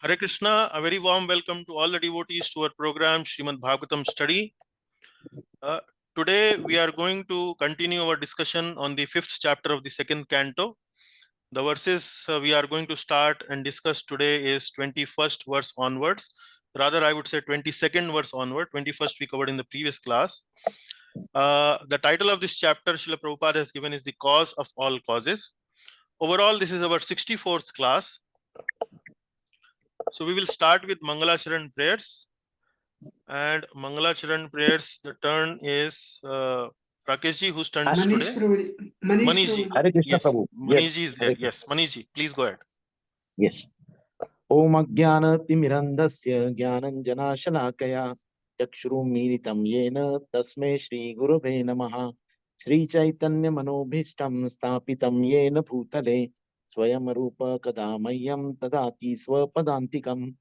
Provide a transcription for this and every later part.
Hare Krishna, a very warm welcome to all the devotees to our program Srimad Bhagavatam study. Today we are going to continue our discussion on the 5th chapter of the 2nd canto. The verses we are going to start and discuss today is 21st verse onwards. Rather, I would say 22nd verse onward. 21st we covered in the previous class. The title of this chapter Srila Prabhupada has given is The Cause of All Causes. Overall, this is our 64th class. So we will start with Mangalacharan prayers. And Mangalacharan prayers, the turn is Rakesh ji, whose turn is today? Manish ji. Hare Krishna Yes, Prabhu. Manish ji is there. Hare Yes, Manish ji, please go ahead. Yes. Om Ajnanatimirandasya Jnananjanashalakaya Chakshurumiritam Yena Tasme Shri Gurave Namaha Shri Chaitanya Manobhishtam Stapitam Yena Bhutale Swayam Rupa Kadamayam Tadati Swapadantikam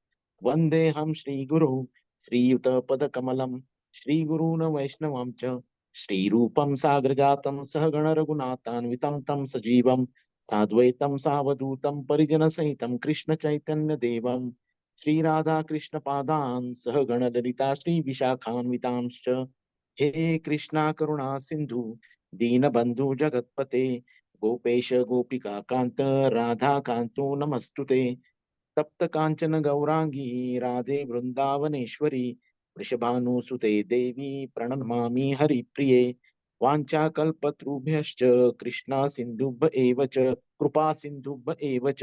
Vandeham Shri Guru Shri Yuta Padakamalam Shri Guruna Vaishnavam Cha Shri Rupam Sagrajatam Sahagana Raghunathan Vitam Tam Sajivam साद्वैतम सावधूतम परिजन सहितम कृष्ण चैतन्य देवम श्री राधा कृष्ण पादान सह गण ललिता श्री विशाखान्वितांश्च हे कृष्णा करुणा सिंधु दीन बंधु जगतपते गोपेश गोपिका Kant Radha Kanto नमस्तुते तप्त कांचन गौरांगी राधे वृंदावनेश्वरी वृषभानुसुते देवी प्रणमामि हरिप्रिये वाञ्छाकल्पतरुभ्यश्च कृष्णा सिन्धुभ्य एव च कृपा सिन्धुभ्य एव च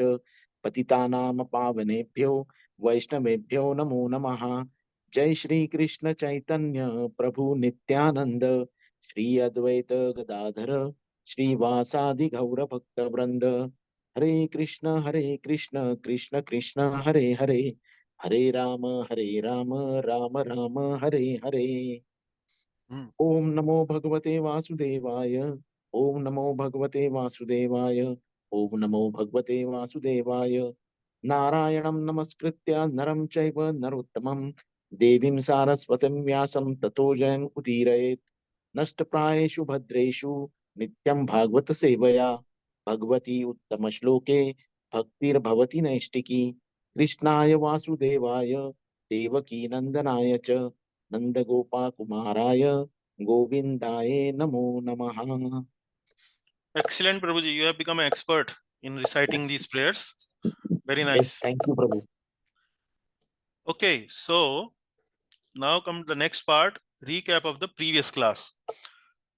पतितानां पावनेभ्यो वैष्णवेभ्यो नमो नमः जय श्री कृष्ण चैतन्य प्रभु नित्यानंद श्री अद्वैत गदाधर श्रीवासादि गौर भक्त वृंद हरे कृष्ण कृष्ण कृष्ण हरे हरे हरे राम राम राम हरे हरे ओम नमो भगवते वासुदेवाय ओम नमो भगवते वासुदेवाय ओम नमो भगवते वासुदेवाय नारायणं नमस्कृत्य नरं चैव नरोत्तमं देवीं सारस्वतीं व्यासं ततो जयं उदीरयेत् नष्टप्रायेषु भद्रेषु नित्यं भागवत सेवया भगवती उत्तम श्लोके भक्तिर्भवति नैष्टिकी कृष्णाय वासुदेवाय देवकी नंदनाय च नंदगोपाकुमाराय गोविंदाय नमो नमः. Excellent, Prabhuji. You have become an expert in reciting these prayers. Very nice. Yes, thank you, Prabhu. Okay, so now come to the next part, recap of the previous class.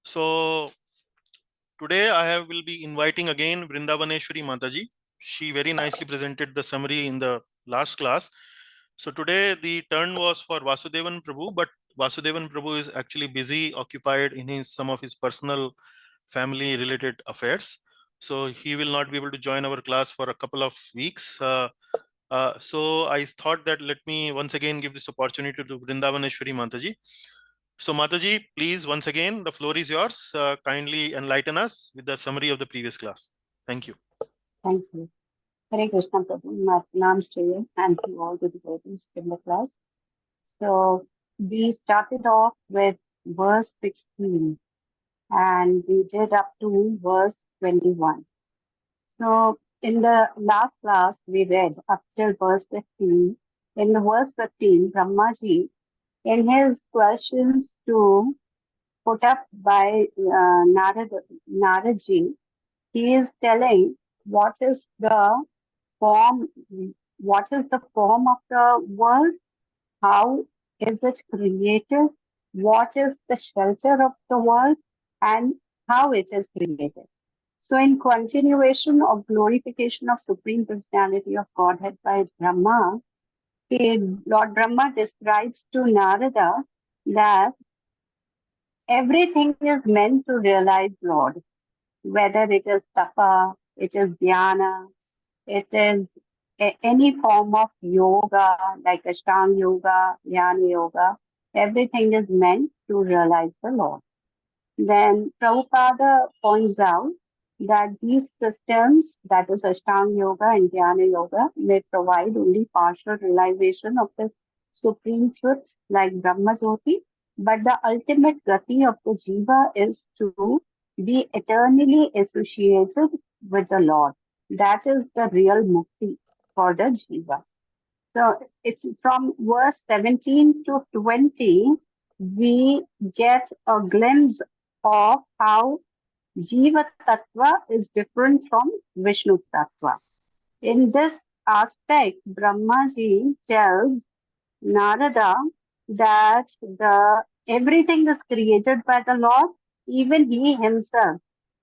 So today I will be inviting again Vrindavaneshwari Mataji. She very nicely presented the summary in the last class. So today the turn was for Vasudevan Prabhu, but Vasudevan Prabhu is actually busy, occupied in some of his personal family related affairs. So he will not be able to join our class for a couple of weeks. So I thought that let me once again give this opportunity to Vrindavaneshwari Mataji. So Mataji, please, once again, the floor is yours. Kindly enlighten us with the summary of the previous class. Thank you. Thank you. Hare Krishna Prabhu, Namaste, and to all the devotees in the class. So we started off with verse 16 and we did up to verse 21. So in the last class we read up till verse 15. In the verse 15, Brahmaji, in his questions to put up by Naradji, he is telling what is the form of the world, how is it created, what is the shelter of the world, and how it is created. So in continuation of glorification of Supreme Personality of Godhead by Brahma, Lord Brahma describes to Narada that everything is meant to realize Lord, whether it is tapa, it is dhyana, it is any form of yoga like Ashtanga yoga, Jnana yoga, everything is meant to realize the Lord. Then Prabhupada points out that these systems, that is Ashtanga yoga and Jnana yoga, may provide only partial realization of the supreme truth like Brahma Jyoti, but the ultimate gati of the jiva is to be eternally associated with the Lord. That is the real mukti for the jiva. So it's from verse 17 to 20, we get a glimpse of how Jiva Tattva is different from Vishnu Tattva. In this aspect, Brahmaji tells Narada that everything is created by the Lord, even he himself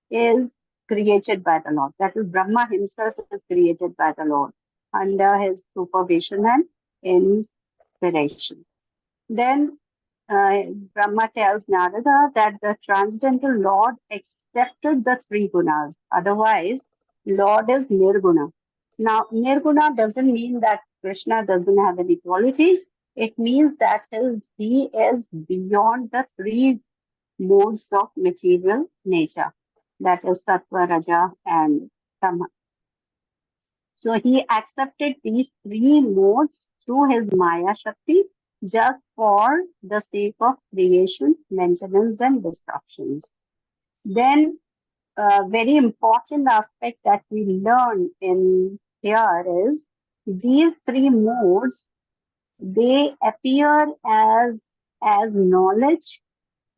is created by the Lord. That is, Brahma himself is created by the Lord under his supervision and inspiration. Then Brahma tells Narada that the transcendental Lord accepted the three gunas. Otherwise, Lord is Nirguna. Now, Nirguna doesn't mean that Krishna doesn't have any qualities. It means that he is beyond the three modes of material nature. That is Sattva, Raja, and Tama. So he accepted these three modes through his Maya Shakti just for the sake of creation, maintenance, and destructions. Then, a very important aspect that we learn in here is these three modes, they appear as knowledge,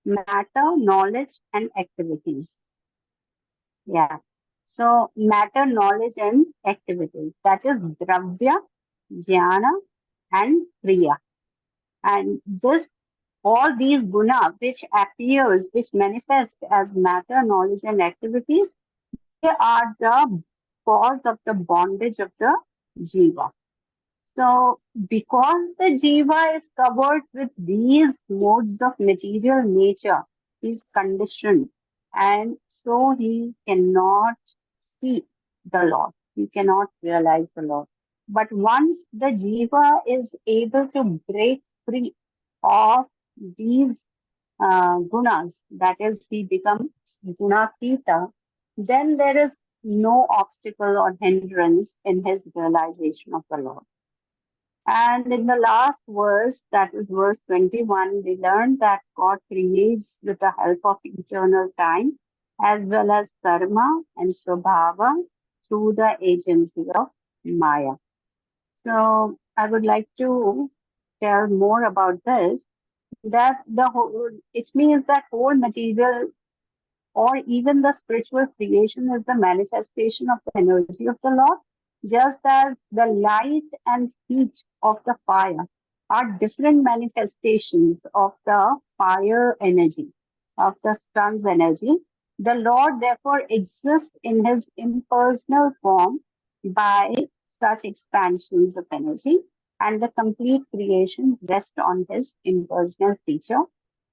matter, knowledge, and activities. Yeah. So matter, knowledge, and activity. That is Dravya, Jnana, and Kriya. And all these guna, which manifest as matter, knowledge, and activities, they are the cause of the bondage of the jiva. So, because the jiva is covered with these modes of material nature, he is conditioned, and so he cannot see the Lord. He cannot realize the Lord. But once the jiva is able to break free of these gunas, that is, he becomes gunakita, then there is no obstacle or hindrance in his realization of the Lord. And in the last verse, that is verse 21, we learned that God creates with the help of eternal time as well as karma and swabhava through the agency of Maya. So I would like to tell more about this, that it means that whole material or even the spiritual creation is the manifestation of the energy of the Lord, just as the light and heat of the fire are different manifestations of the fire energy, of the sun's energy. The Lord therefore exists in his impersonal form by such expansions of energy, and the complete creation rests on his impersonal feature.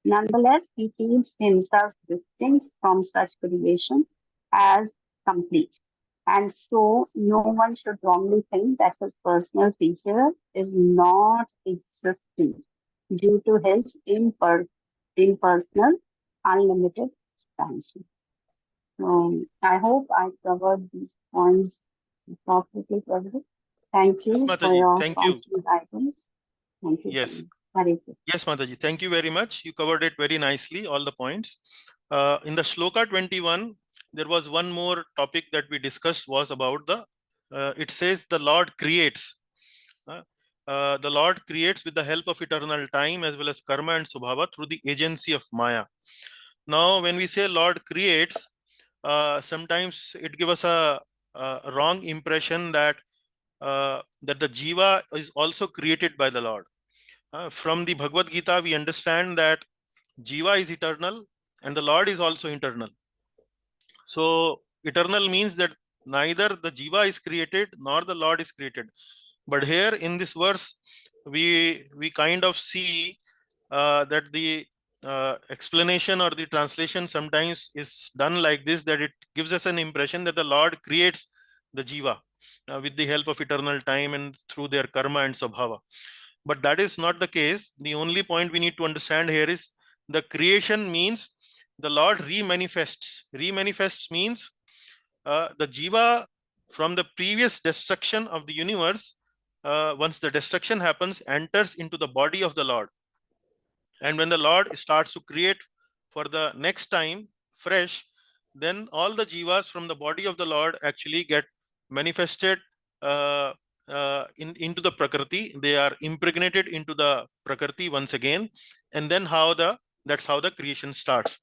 Nonetheless, he keeps himself distinct from such creation as complete. And so, no one should wrongly think that his personal feature is not existent due to his impersonal, unlimited expansion. So, I hope I covered these points appropriately. Thank Yes, you for Mataji. your Thank you. constant guidance. Thank you. Yes. Hare Krishna. Yes, Mataji. Thank you very much. You covered it very nicely, all the points. In the Shloka 21, there was one more topic that we discussed was about it says the Lord creates. The Lord creates with the help of eternal time as well as karma and subhava through the agency of Maya. Now, when we say Lord creates, sometimes it gives us a wrong impression that the jiva is also created by the Lord. From the Bhagavad Gita, we understand that jiva is eternal and the Lord is also eternal. So eternal means that neither the jiva is created nor the Lord is created. But here in this verse, we kind of see that the explanation or the translation sometimes is done like this, that it gives us an impression that the Lord creates the jiva with the help of eternal time and through their karma and sabhava. But that is not the case. The only point we need to understand here is the creation means the Lord remanifests. Remanifests means the jiva from the previous destruction of the universe, once the destruction happens, enters into the body of the Lord. And when the Lord starts to create for the next time fresh, then all the jivas from the body of the Lord actually get manifested into the Prakriti. They are impregnated into the Prakriti once again, and then that's how the creation starts.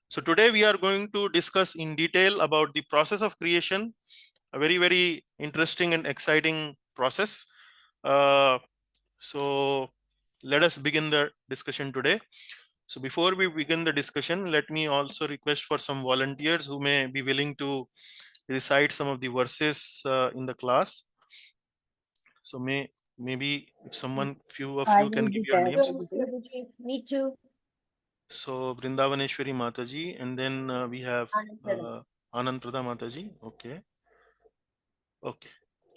So today we are going to discuss in detail about the process of creation, a very interesting and exciting process. So let us begin the discussion today. So before we begin the discussion, let me also request for some volunteers who may be willing to recite some of the verses in the class. So maybe if few of I you can will give be your there, names. Prabhuji. Me too. So Vrindavaneshwari Mataji, and then we have Anand Prada Mataji. Okay. Okay.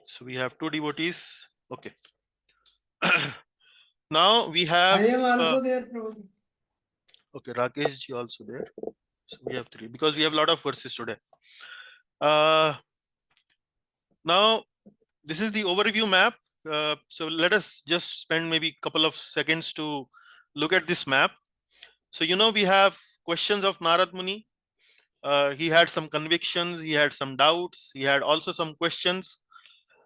So we have two devotees. Okay. Now we have. I am also there, Prabhuji. Okay, Rakesh ji also there. So we have three because we have a lot of verses today. Now this is the overview map. So let us just spend maybe a couple of seconds to look at this map. So we have questions of Narad Muni. He had some convictions, he had some doubts, he had also some questions.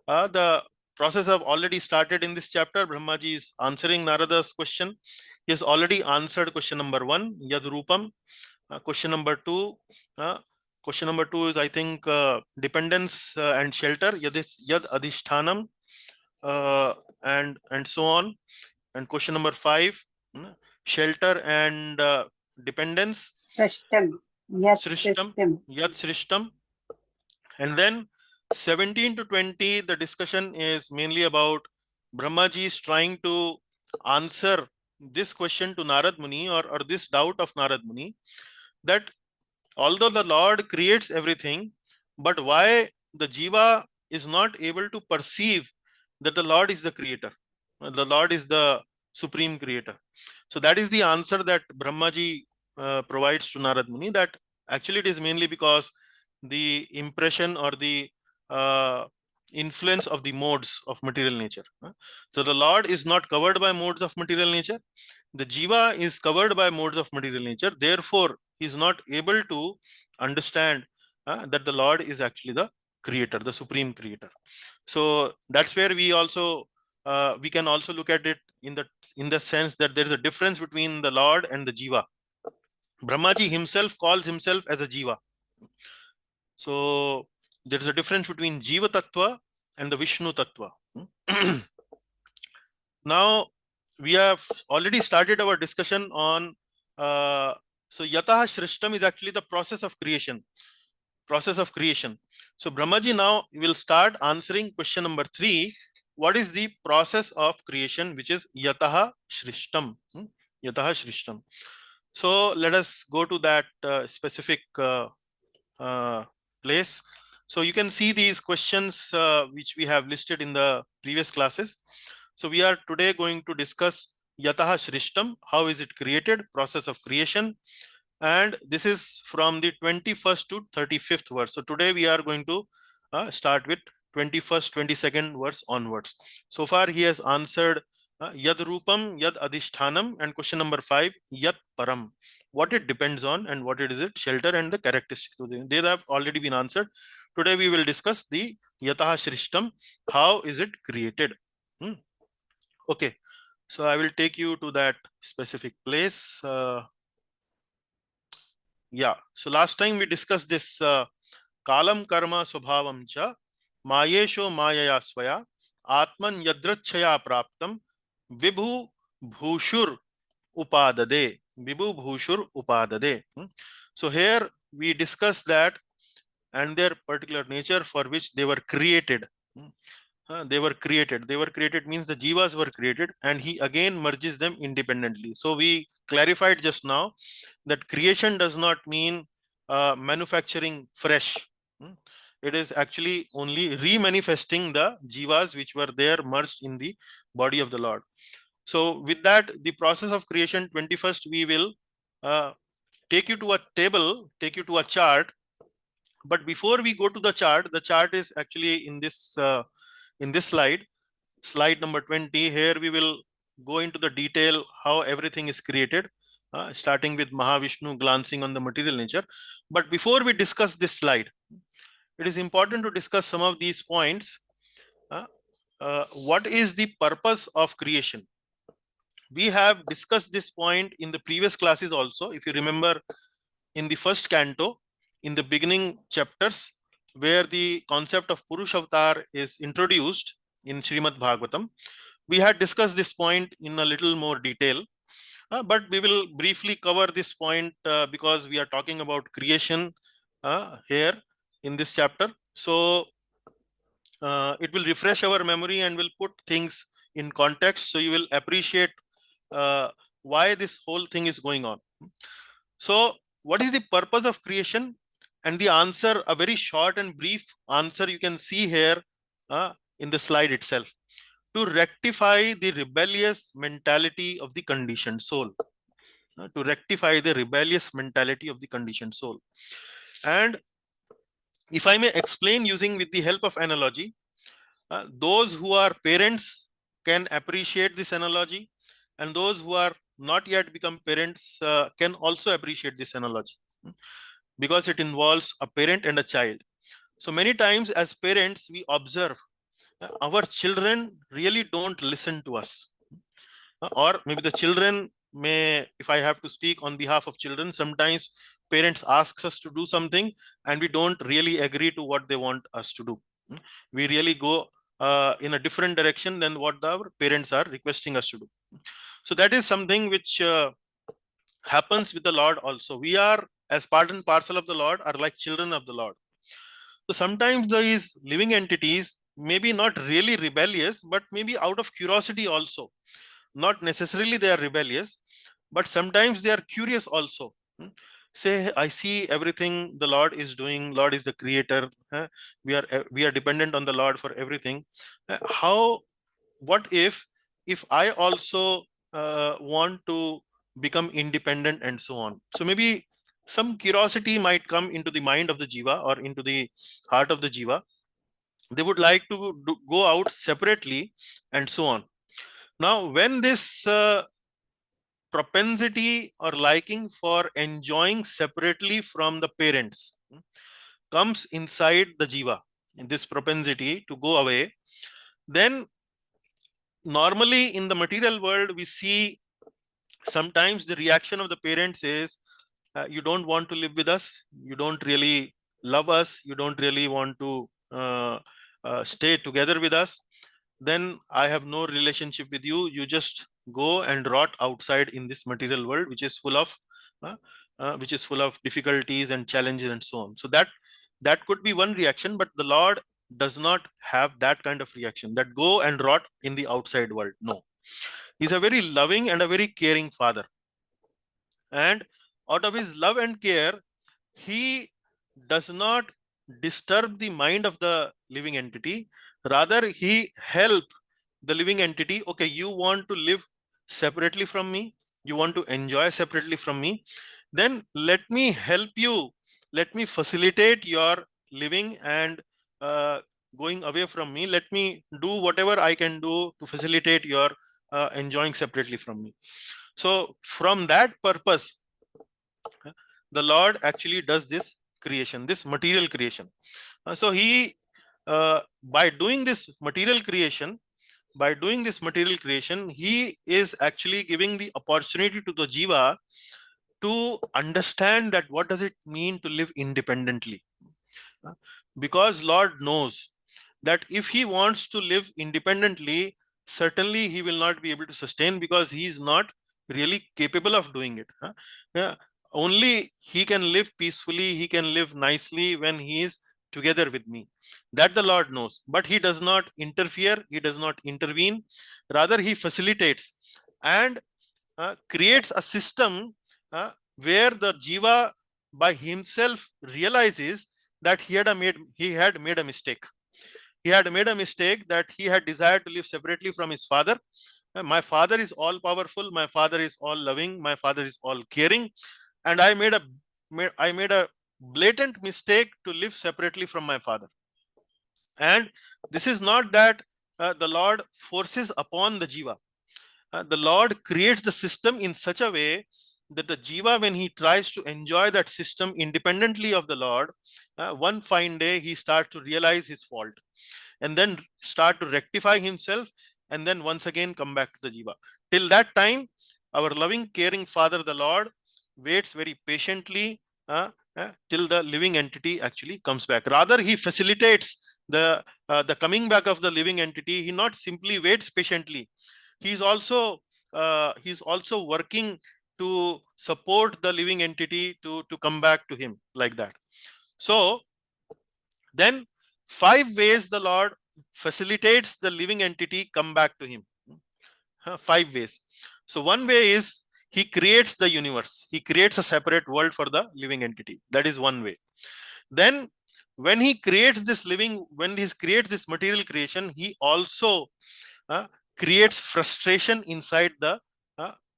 The process have already started in this chapter. Brahmaji is answering Narada's question. He has already answered question number 1, Yad Rupam. Question number 2. Question number 2 is, I think, dependence and shelter. Yad Adhishthanam, and so on. And question number 5, shelter and dependence. Srishtam. Yes, Srishtam, Srishtam. Yad Srishtam. And then 17 to 20, the discussion is mainly about Brahmaji is trying to answer this question to Narad Muni, or this doubt of Narad Muni, that although the Lord creates everything, but why the Jiva is not able to perceive that the Lord is the creator, the Lord is the supreme creator. So that is the answer that Brahmaji provides to Narad Muni, that actually it is mainly because the impression or the influence of the modes of material nature. So the Lord is not covered by modes of material nature. The Jiva is covered by modes of material nature. Therefore, he is not able to understand that the Lord is actually the creator, the supreme creator. So that's where we can also look at it in the sense that there is a difference between the Lord and the Jiva. Brahmaji himself calls himself as a Jiva. So there is a difference between Jiva Tattva and the Vishnu Tattva. Now we have already started our discussion on so Yataha Shrishtam is actually the process of creation. So Brahmaji now will start answering question number 3. What is the process of creation, which is Yataha Shrishtam? Yataha Shrishtam. So let us go to that specific place. So you can see these questions which we have listed in the previous classes. So we are today going to discuss Yataha Shrishtam, how is it created, process of creation. And this is from the 21st to 35th verse. So today we are going to start with 21st, 22nd verse onwards. So far he has answered Yad Rupam, Yad Adhishthanam, and question number 5, Yat Param. What it depends on and what it is shelter and the characteristics. So they have already been answered. Today we will discuss the Yataha Shrishtam, how is it created. Okay, so I will take you to that specific place. Yeah, so last time we discussed this Kalam Karma Swabhavam cha Mayesho Mayaya Swaya Atman Yadrachaya Praptam Vibhu Bhushur Upadade. Vibhu Bhushur Upadade. So here we discussed that and their particular nature for which they were created. They were created means the jivas were created, and he again merges them independently. So we clarified just now that creation does not mean manufacturing fresh. It is actually only remanifesting the jivas which were there merged in the body of the Lord. So with that, the process of creation, 21st, we will take you to a table, take you to a chart. But before we go to the chart is actually in this slide number 20. Here we will go into the detail how everything is created, starting with Mahavishnu glancing on the material nature. But before we discuss this slide, it is important to discuss some of these points what is the purpose of creation? We have discussed this point in the previous classes also. If you remember, in the first canto, in the beginning chapters, where the concept of Purush Avatar is introduced in Srimad Bhagavatam, we had discussed this point in a little more detail. But we will briefly cover this point because we are talking about creation here in this chapter. So it will refresh our memory and will put things in context, so you will appreciate why this whole thing is going on. So what is the purpose of creation? And the answer, a very short and brief answer, you can see here in the slide itself: to rectify the rebellious mentality of the conditioned soul. To rectify the rebellious mentality of the conditioned soul. And if I may explain using with the help of analogy, those who are parents can appreciate this analogy, and those who are not yet become parents can also appreciate this analogy, because it involves a parent and a child. So many times as parents, we observe our children really don't listen to us. Or maybe the children may, if I have to speak on behalf of children, sometimes parents ask us to do something and we don't really agree to what they want us to do. We really go in a different direction than what our parents are requesting us to do. So that is something which happens with the Lord also. We are, as part and parcel of the Lord, are like children of the Lord. So sometimes these living entities may be not really rebellious, but maybe out of curiosity also. Not necessarily they are rebellious, but sometimes they are curious also. Say, I see everything the Lord is doing. Lord is the creator. We are dependent on the Lord for everything. What if I also want to become independent and so on? So maybe some curiosity might come into the mind of the jiva or into the heart of the jiva. They would like to go out separately and so on. Now, when this propensity or liking for enjoying separately from the parents comes inside the jiva, in this propensity to go away, then normally in the material world, we see sometimes the reaction of the parents is, you don't want to live with us, you don't really love us, you don't really want to stay together with us, then I have no relationship with you. You just go and rot outside in this material world, which is full of difficulties and challenges and so on. So that could be one reaction, but the Lord does not have that kind of reaction, that go and rot in the outside world. No, he's a very loving and a very caring father, and out of his love and care, he does not disturb the mind of the living entity. Rather, he help the living entity. Okay, you want to live separately from me, you want to enjoy separately from me, then let me help you, let me facilitate your living and going away from me. Let me do whatever I can do to facilitate your enjoying separately from me. So from that purpose, the Lord actually does this creation, this material creation. So he, by doing this material creation, he is actually giving the opportunity to the jiva to understand that what does it mean to live independently. Because Lord knows that if he wants to live independently, certainly he will not be able to sustain, because he is not really capable of doing it. Yeah. Only he can live peacefully, he can live nicely when he is together with me. That the Lord knows, but he does not interfere, he does not intervene. Rather, he facilitates and creates a system where the jiva by himself realizes that he had made a mistake. He had made a mistake, that he had desired to live separately from his father. My father is all powerful, my father is all loving, my father is all caring, and I made a blatant mistake to live separately from my father. And this is not that the Lord forces upon the jiva. The Lord creates the system in such a way that the jiva, when he tries to enjoy that system independently of the Lord, one fine day he starts to realize his fault and then start to rectify himself, and then once again come back to the jiva. Till that time, our loving, caring Father, the Lord, waits very patiently till the living entity actually comes back. Rather, he facilitates the coming back of the living entity. He not simply waits patiently. He's also working to support the living entity to come back to him, like that. So then 5 ways the Lord facilitates the living entity come back to him. 5 ways. So one way is he creates the universe. He creates a separate world for the living entity. That is one way. Then when he creates this material creation, he also creates frustration inside the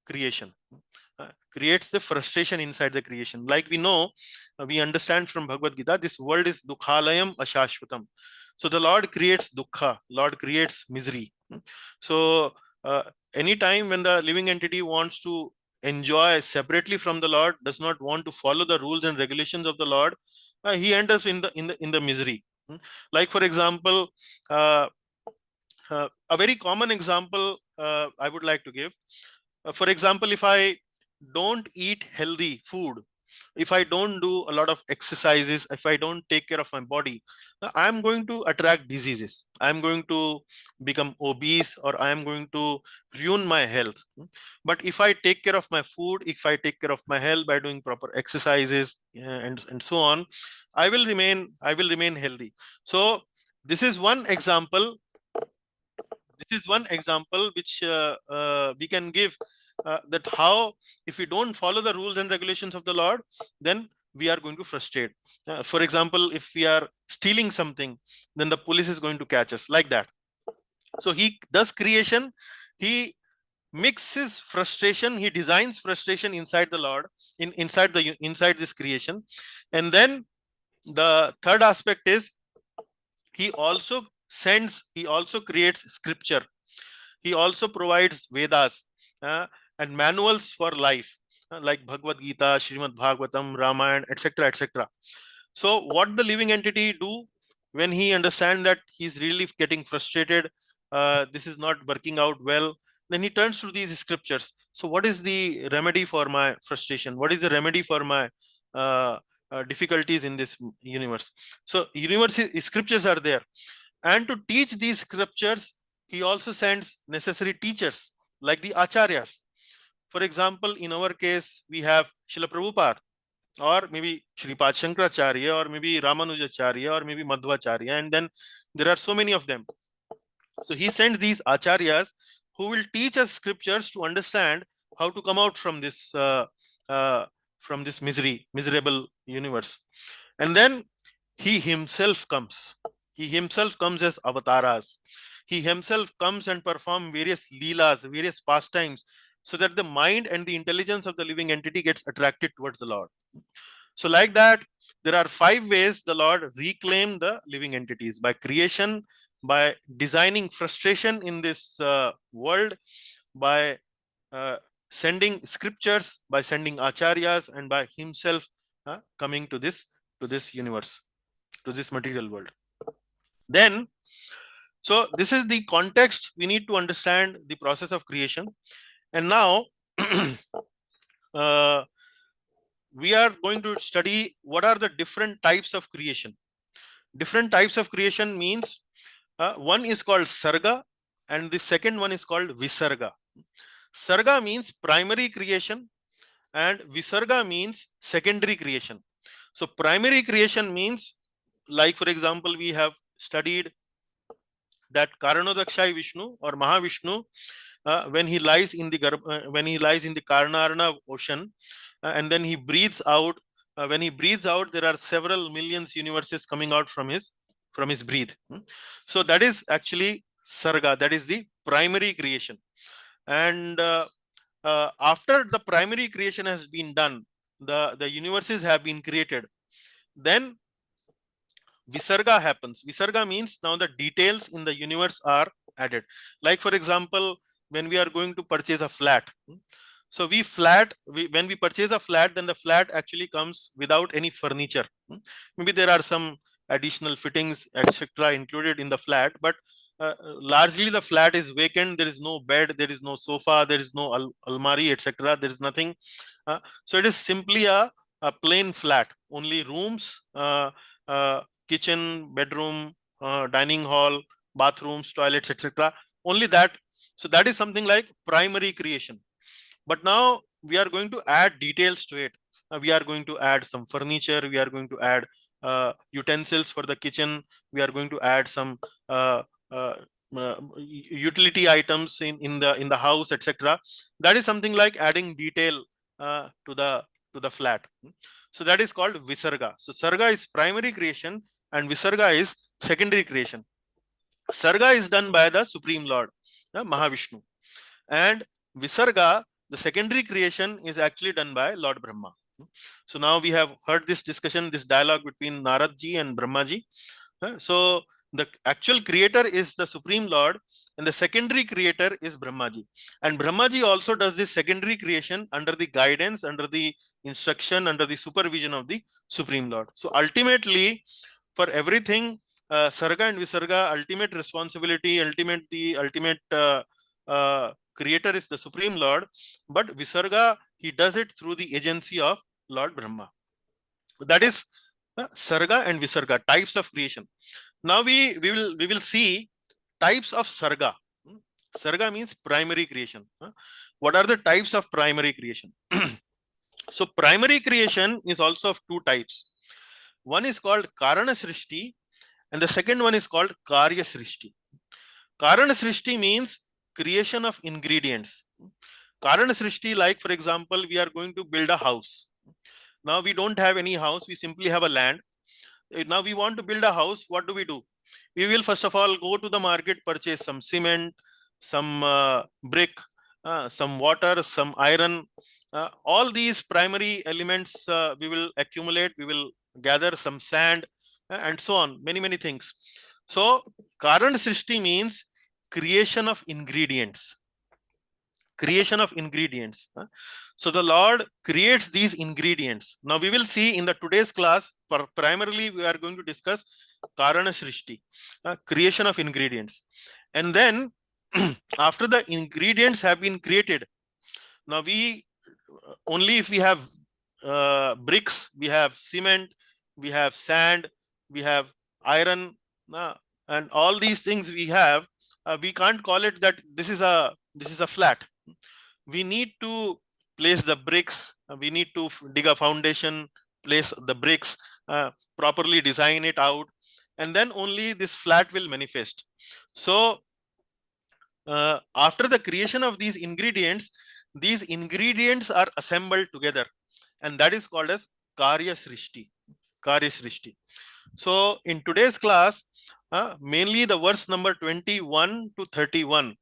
creation. Creates the frustration inside the creation. Like we know, we understand from Bhagavad Gita, this world is dukhalayam ashashvatam. So the Lord creates dukkha, Lord creates misery. So anytime when the living entity wants to enjoy separately from the Lord, does not want to follow the rules and regulations of the Lord, he enters in the misery. Like for example, a very common example I would like to give. For example, if I don't eat healthy food, if I don't do a lot of exercises, if I don't take care of my body, I'm going to attract diseases. I'm going to become obese, or I am going to ruin my health. But if I take care of my food, if I take care of my health by doing proper exercises and so on, I will remain healthy. So this is one example. This is one example which we can give, that how if we don't follow the rules and regulations of the Lord, then we are going to frustrate. For example, if we are stealing something, then the police is going to catch us, like that. So he does creation, he mixes frustration, he designs frustration inside the Lord, inside this creation. And then the third aspect is he also creates scripture. He also provides Vedas and manuals for life, like Bhagavad Gita, Srimad Bhagavatam, Ramayana, etc., etc. So what the living entity do when he understands that he's really getting frustrated, this is not working out well, then he turns to these scriptures. So what is the remedy for my frustration? What is the remedy for my difficulties in this universe? So scriptures are there. And to teach these scriptures, he also sends necessary teachers like the acharyas. For example, in our case, we have Srila Prabhupada, or maybe Shripad Shankaracharya, or maybe Ramanujacharya, or maybe Madhvacharya, and then there are so many of them. So he sends these acharyas who will teach us scriptures to understand how to come out from this miserable universe. And then he himself comes. He himself comes as avatars. He himself comes and perform various leelas, various pastimes, so that the mind and the intelligence of the living entity gets attracted towards the Lord. So like that, there are 5 ways the Lord reclaimed the living entities: by creation, by designing frustration in this world, by sending scriptures, by sending acharyas, and by himself coming to this universe, to this material world. Then, so this is the context. We need to understand the process of creation. And now we are going to study what are the different types of creation. Different types of creation means one is called sarga, and the second one is called visarga. Sarga means primary creation, and visarga means secondary creation. So primary creation means, like for example, we have studied that Karanodakshai Vishnu or Mahavishnu, when he lies in the Karnarna ocean, and then he breathes out. When he breathes out, there are several millions universes coming out from his breath. So that is actually sarga. That is the primary creation. And after the primary creation has been done, the universes have been created, then visarga happens. Visarga means now the details in the universe are added. Like for example, when we are going to purchase a flat, So when we purchase a flat, then the flat actually comes without any furniture. Maybe there are some additional fittings, etc., included in the flat, but largely the flat is vacant. There is no bed, there is no sofa, there is no almari, etc. There is nothing. So it is simply a plain flat. Only rooms, kitchen, bedroom, dining hall, bathrooms, toilets, etc. Only that. So that is something like primary creation. But now we are going to add details to it. We are going to add some furniture. We are going to add utensils for the kitchen. We are going to add some uh, utility items in the house, etc. That is something like adding detail to the flat. So that is called visarga. So sarga is primary creation and visarga is secondary creation. Sarga is done by the Supreme Lord, Mahavishnu, and visarga, the secondary creation, is actually done by Lord Brahma. So now we have heard this discussion, this dialogue between Narad ji and Brahma ji. So the actual creator is the Supreme Lord and the secondary creator is Brahma ji. And Brahma ji also does this secondary creation under the guidance, under the instruction, under the supervision of the Supreme Lord. So ultimately, for everything, Sarga and Visarga, ultimate responsibility, ultimate creator is the Supreme Lord, but Visarga, he does it through the agency of Lord Brahma. That is Sarga and Visarga, types of creation. Now we will see types of Sarga. Sarga means primary creation. What are the types of primary creation? So primary creation is also of two types. One is called Karana Srishti and the second one is called Karya Srishti. Karana Srishti means creation of ingredients. Karana Srishti, like for example, we are going to build a house. Now we don't have any house, we simply have a land. Now we want to build a house, what do? We will first of all go to the market, purchase some cement, some brick, some water, some iron. All these primary elements we will accumulate, we will gather some sand and so on, many things. So Karana Srishti means creation of ingredients. Creation of ingredients. So the Lord creates these ingredients. Now we will see in the today's class, primarily we are going to discuss Karana Srishti, creation of ingredients. And then after the ingredients have been created, now only if we have bricks, we have cement, we have sand, we have iron, and all these things we have, we can't call it that this is a flat. We need to place the bricks, we need to dig a foundation, place the bricks, properly design it out, and then only this flat will manifest. So after the creation of these ingredients are assembled together, and that is called as Karya Srishti. Karya Srishti. So in today's class, mainly the verse number 21 to 31,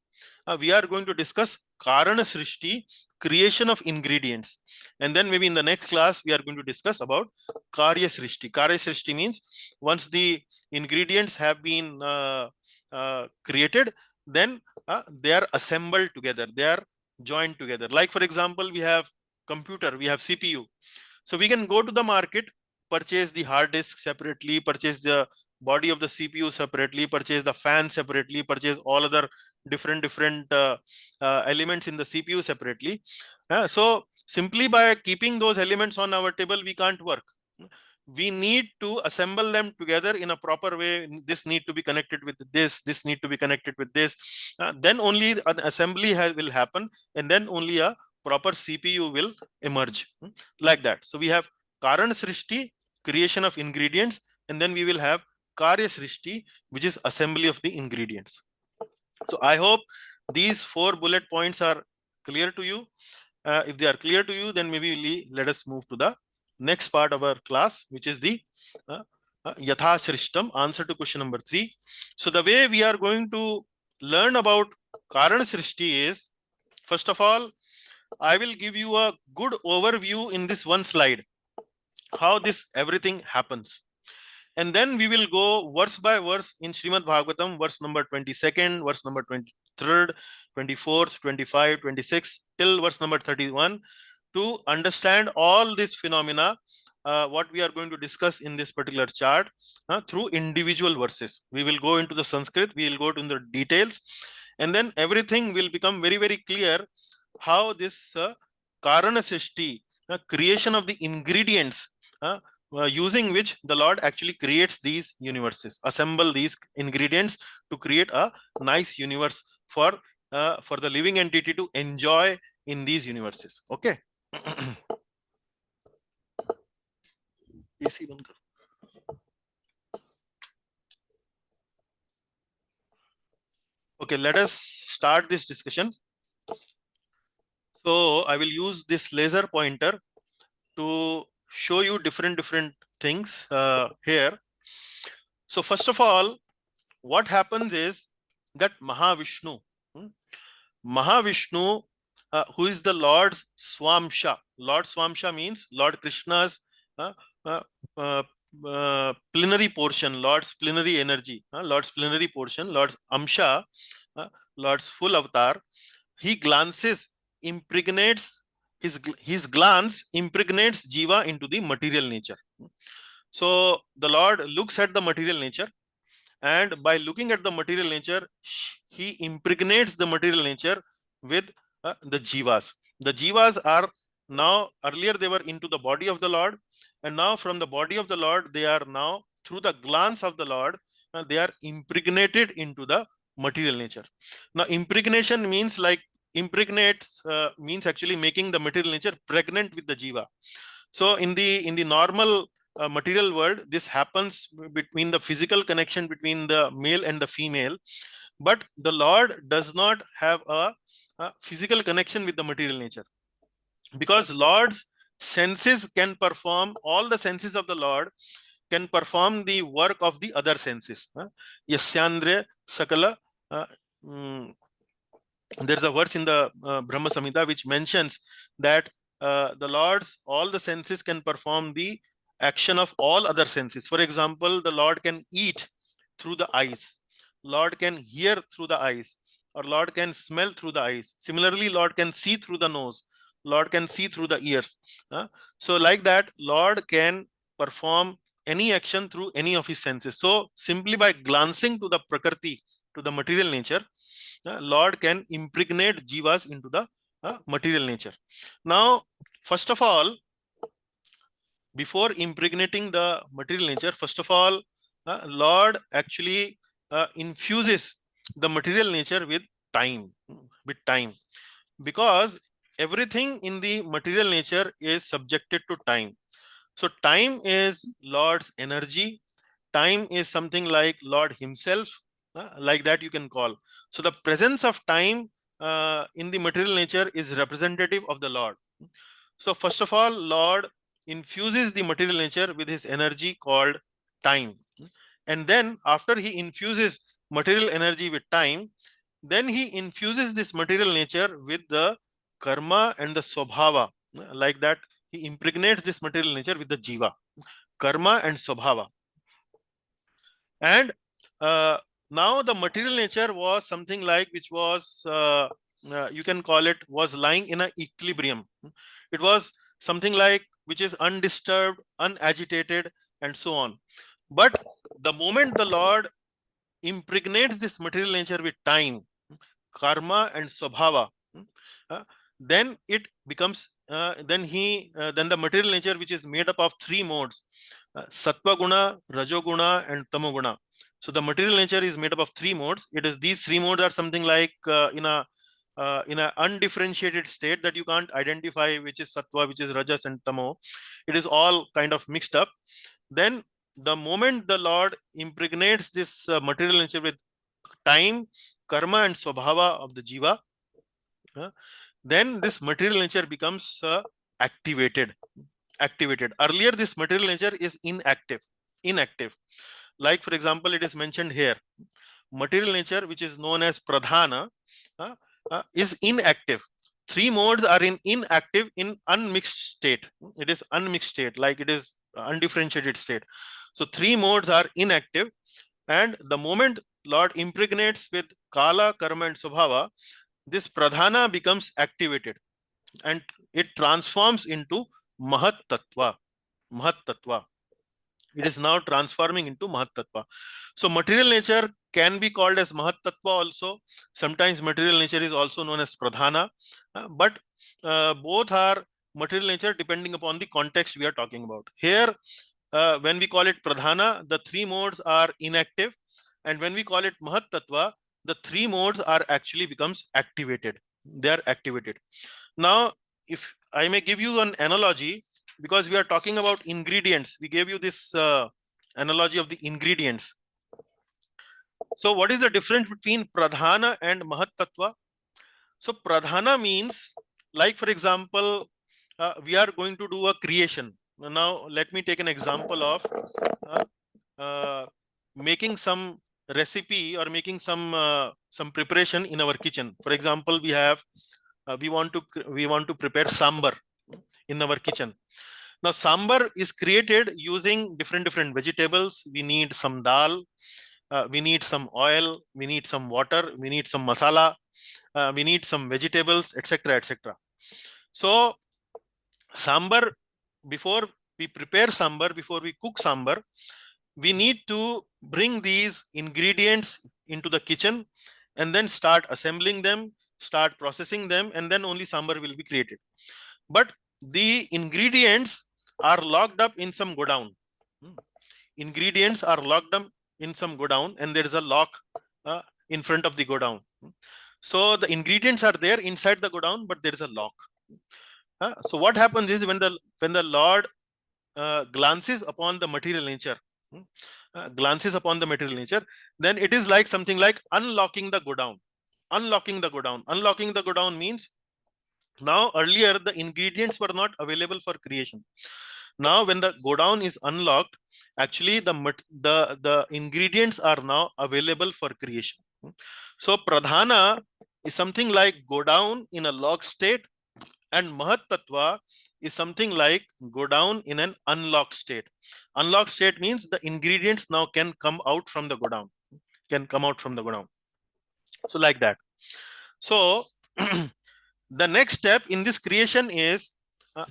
we are going to discuss Karana Srishti, creation of ingredients. And then maybe in the next class, we are going to discuss about Karya Srishti. Karya Srishti means once the ingredients have been created, then they are assembled together, they are joined together. Like for example, we have computer, we have CPU. So we can go to the market, purchase the hard disk separately, purchase the body of the CPU separately, purchase the fan separately, purchase all other different elements in the CPU separately. So simply by keeping those elements on our table, we can't work. We need to assemble them together in a proper way. This need to be connected with this need to be connected with this. Then only an assembly will happen, and then only a proper CPU will emerge, like that. So we have Karana Srishti, creation of ingredients, and then we will have Karya Srishti, which is assembly of the ingredients. So I hope these 4 bullet points are clear to you. If they are clear to you, then maybe let us move to the next part of our class, which is the Yatha Srishtam, answer to question number 3. So the way we are going to learn about Karana Srishti is, first of all, I will give you a good overview in this one slide, how this everything happens. And then we will go verse by verse in Srimad Bhagavatam, verse number 22nd, verse number 23rd, 24th, 25, 26 till verse number 31 to understand all these phenomena, what we are going to discuss in this particular chart through individual verses. We will go into the Sanskrit, we will go into the details, and then everything will become very, very clear how this Karana Srishti, creation of the ingredients using which the Lord actually creates these universes, assemble these ingredients to create a nice universe for the living entity to enjoy in these universes. Okay. PC बंद करो. Okay, let us start this discussion. So I will use this laser pointer to show you different things here. So first of all, what happens is that Mahavishnu, who is the Lord's Swamsha. Lord Swamsha means Lord Krishna's plenary portion, Lord's plenary energy, Lord's plenary portion, Lord's Amsha, Lord's full avatar. He impregnates his glance impregnates Jiva into the material nature. So the Lord looks at the material nature, and by looking at the material nature, he impregnates the material nature with the Jivas. The Jivas are now, earlier they were into the body of the Lord, and now from the body of the Lord, they are now through the glance of the Lord, they are impregnated into the material nature. Now impregnation means like impregnates means actually making the material nature pregnant with the Jiva. So in the normal material world, this happens between the physical connection between the male and the female, but the Lord does not have a physical connection with the material nature, because Lord's senses can perform, all the senses of the Lord can perform the work of the other senses. Yasyandre Sakala. There's a verse in the Brahma Samhita which mentions that the Lord's all the senses can perform the action of all other senses. For example, the Lord can eat through the eyes, Lord can hear through the eyes, or Lord can smell through the eyes. Similarly, Lord can see through the nose, Lord can see through the ears. So like that, Lord can perform any action through any of his senses. So simply by glancing to the Prakriti, to the material nature, Lord can impregnate Jivas into the material nature. Now, first of all, before impregnating the material nature, first of all, Lord actually infuses the material nature with time, because everything in the material nature is subjected to time. So time is Lord's energy, time is something like Lord himself, like that you can call. So the presence of time in the material nature is representative of the Lord. So first of all, Lord infuses the material nature with his energy called time, and then after he infuses material energy with time, then he infuses this material nature with the karma and the swabhava. Like that, he impregnates this material nature with the jiva, karma and swabhava. And now the material nature was something like, which was you can call it, was lying in an equilibrium. It was something like which is undisturbed, unagitated, and so on. But the moment the Lord impregnates this material nature with time, karma and swabhava, then it becomes then the material nature, which is made up of three modes, sattva guna, rajoguna, and tamoguna. So the material nature is made up of three modes. It is, these three modes are something like in a undifferentiated state that you can't identify which is sattva, which is rajas, and tamo. It is all kind of mixed up. Then the moment the Lord impregnates this material nature with time, karma, and swabhava of the jiva, then this material nature becomes activated. Earlier, this material nature is inactive. Like, for example, it is mentioned here, material nature, which is known as pradhana, is inactive. Three modes are in inactive, in unmixed state. It is unmixed state, like it is undifferentiated state. So three modes are inactive, and the moment Lord impregnates with Kala, Karma and Swabhava, this Pradhana becomes activated and it transforms into Mahat Tattva. Mahat Tattva. It is now transforming into Mahat Tattva. So material nature can be called as Mahat Tattva also. Sometimes material nature is also known as Pradhana. But both are material nature depending upon the context we are talking about. Here, when we call it Pradhana, the three modes are inactive. And when we call it Mahat Tattva, the three modes are actually becomes activated. They are activated. Now, if I may give you an analogy, because we are talking about ingredients, we gave you this analogy of the ingredients. So what is the difference between Pradhana and Mahat Tattva? So Pradhana means, like for example, we are going to do a creation. Now let me take an example of making some recipe or making some preparation in our kitchen. For example, we want to prepare sambar in our kitchen. Now sambar is created using different vegetables. We need some dal, we need some oil, we need some water, we need some masala, we need some vegetables, etc., etc. So sambar, before we prepare sambar, before we cook sambar, we need to bring these ingredients into the kitchen and then start assembling them, start processing them, and then only sambar will be created. But the ingredients are locked up in some godown. Ingredients are locked up in some godown, and there is a lock in front of the godown. So the ingredients are there inside the godown, but there is a lock. So what happens is when the Lord glances upon the material nature, then it is like something like unlocking the godown. Unlocking the godown. Unlocking the godown means, now earlier the ingredients were not available for creation. Now when the godown is unlocked, actually the ingredients are now available for creation. So Pradhana is something like godown in a locked state, and Mahat Tattva is something like godown in an unlocked state. Unlocked state means the ingredients now can come out from the godown. So like that. So the next step in this creation is